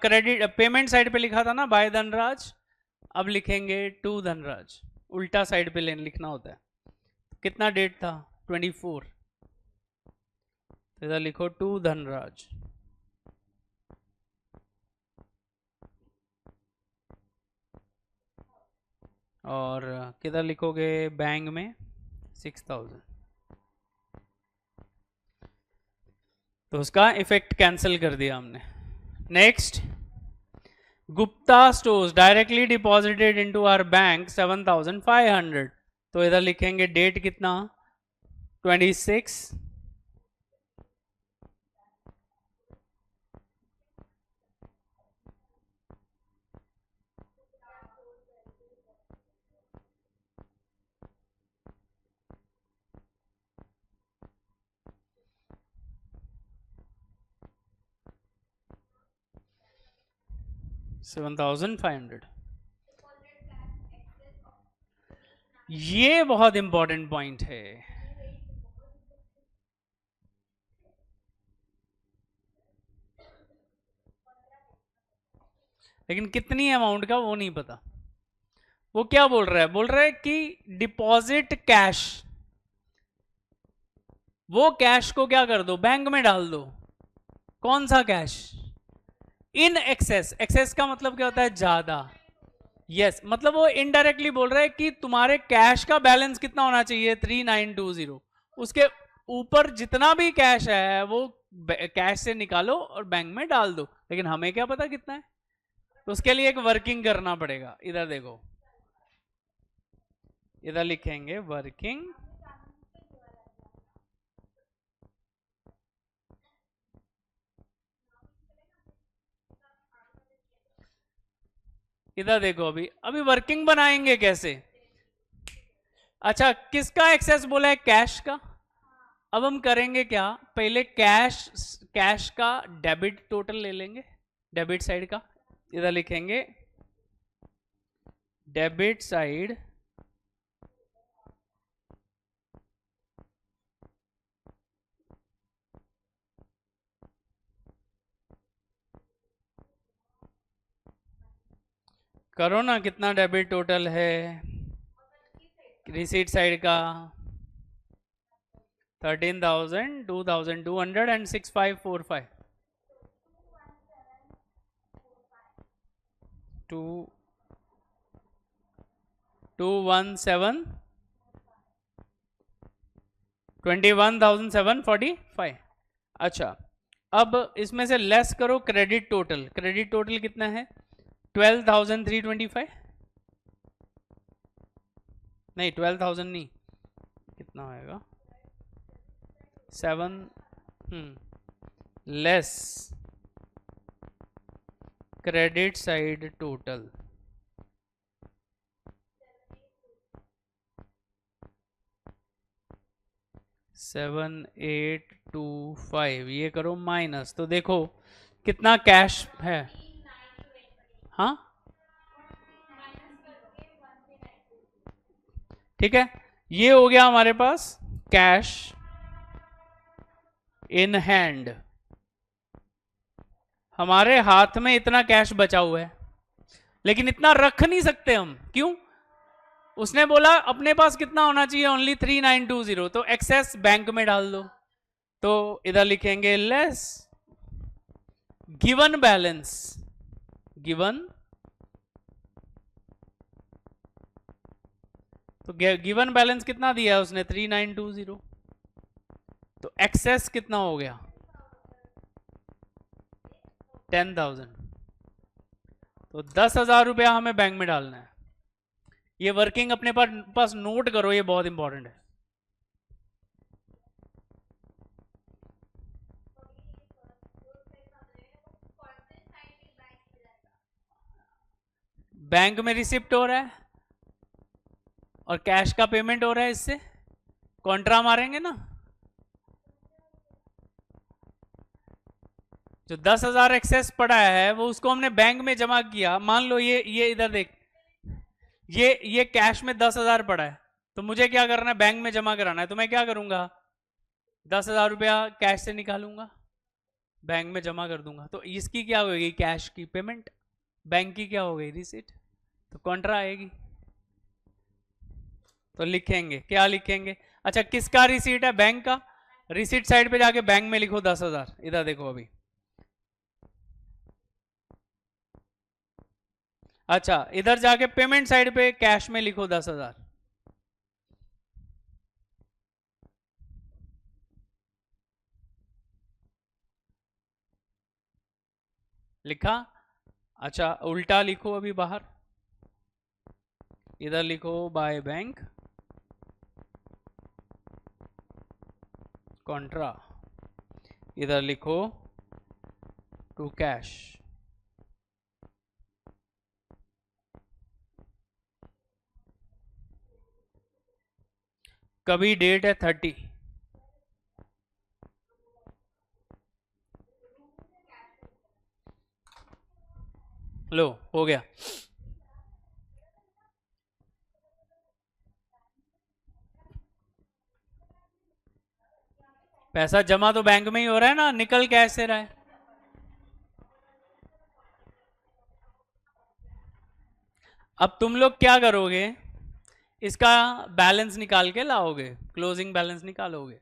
Speaker 1: क्रेडिट पेमेंट साइड पे लिखा था ना बाय धनराज, अब लिखेंगे टू धनराज, उल्टा साइड पे लिखना होता है। कितना डेट था 24, तो इधर लिखो टू धनराज। और किधर लिखोगे बैंक में 6000, तो उसका इफेक्ट कैंसिल कर दिया हमने। Next, Gupta stores directly deposited into our bank 7500, तो इधर लिखेंगे डेट कितना 26, $7,500। ये बहुत इंपॉर्टेंट पॉइंट है। लेकिन कितनी अमाउंट का वो नहीं पता। वो क्या बोल रहा है, बोल रहा है कि डिपॉजिट कैश, वो कैश को क्या कर दो बैंक में डाल दो। कौन सा कैश? In excess. एक्सेस का मतलब क्या होता है? ज्यादा। यस, मतलब वो इनडायरेक्टली बोल रहा है कि तुम्हारे कैश का बैलेंस कितना होना चाहिए 3920, उसके ऊपर जितना भी कैश है वो कैश से निकालो और बैंक में डाल दो। लेकिन हमें क्या पता कितना है, तो उसके लिए एक वर्किंग करना पड़ेगा। इधर देखो, इधर लिखेंगे वर्किंग, इधर देखो अभी अभी वर्किंग बनाएंगे कैसे। अच्छा, किसका एक्सेस बोला है? कैश का। अब हम करेंगे क्या, पहले कैश का डेबिट टोटल ले लेंगे, डेबिट साइड का। इधर लिखेंगे डेबिट साइड करो ना, कितना डेबिट टोटल है रिसीट साइड का 13,000, 2,200 एंड 6545, 217, 21,745। अच्छा, अब इसमें से लेस करो क्रेडिट टोटल। क्रेडिट टोटल कितना है? 12,325, नहीं 12,000 नहीं, कितना होएगा 7, लेस क्रेडिट साइड टोटल 7,825, ये करो माइनस, तो देखो कितना कैश है। हाँ ठीक है, ये हो गया हमारे पास कैश इन हैंड। हमारे हाथ में इतना कैश बचा हुआ है, लेकिन इतना रख नहीं सकते हम। क्यों? उसने बोला अपने पास कितना होना चाहिए, ओनली 3920, तो एक्सेस बैंक में डाल दो। तो इधर लिखेंगे लेस गिवन बैलेंस, गिवन, तो गिवन बैलेंस कितना दिया है उसने 3920, तो एक्सेस कितना हो गया 10,000, तो 10,000 रुपया हमें बैंक में डालना है। ये वर्किंग अपने पास नोट करो, ये बहुत इंपॉर्टेंट है। बैंक में रिसिप्ट हो रहा है और कैश का पेमेंट हो रहा है, इससे कॉन्ट्रा मारेंगे ना। जो 10,000 एक्सेस पड़ा है वो उसको हमने बैंक में जमा किया। मान लो ये इधर देख, ये कैश में 10,000 पड़ा है, तो मुझे क्या करना है, बैंक में जमा कराना है। तो मैं क्या करूंगा, 10,000 रुपया कैश से निकालूंगा, बैंक में जमा कर दूंगा। तो इसकी क्या होगी, कैश की पेमेंट, बैंक की क्या हो गई, रिसीट। तो कॉन्ट्रा आएगी। तो लिखेंगे, क्या लिखेंगे, अच्छा किसका रिसीट है, बैंक का। रिसीट साइड पे जाके बैंक में लिखो 10,000, इधर देखो अभी। अच्छा इधर जाके पेमेंट साइड पे कैश में लिखो 10,000। लिखा। अच्छा उल्टा लिखो अभी बाहर, इधर लिखो बाय बैंक कॉन्ट्रा, इधर लिखो टू कैश। कभी डेट है 30, लो हो गया। पैसा जमा तो बैंक में ही हो रहा है ना, निकल कैसे रहा है। अब तुम लोग क्या करोगे, इसका बैलेंस निकाल के लाओगे, क्लोजिंग बैलेंस निकालोगे।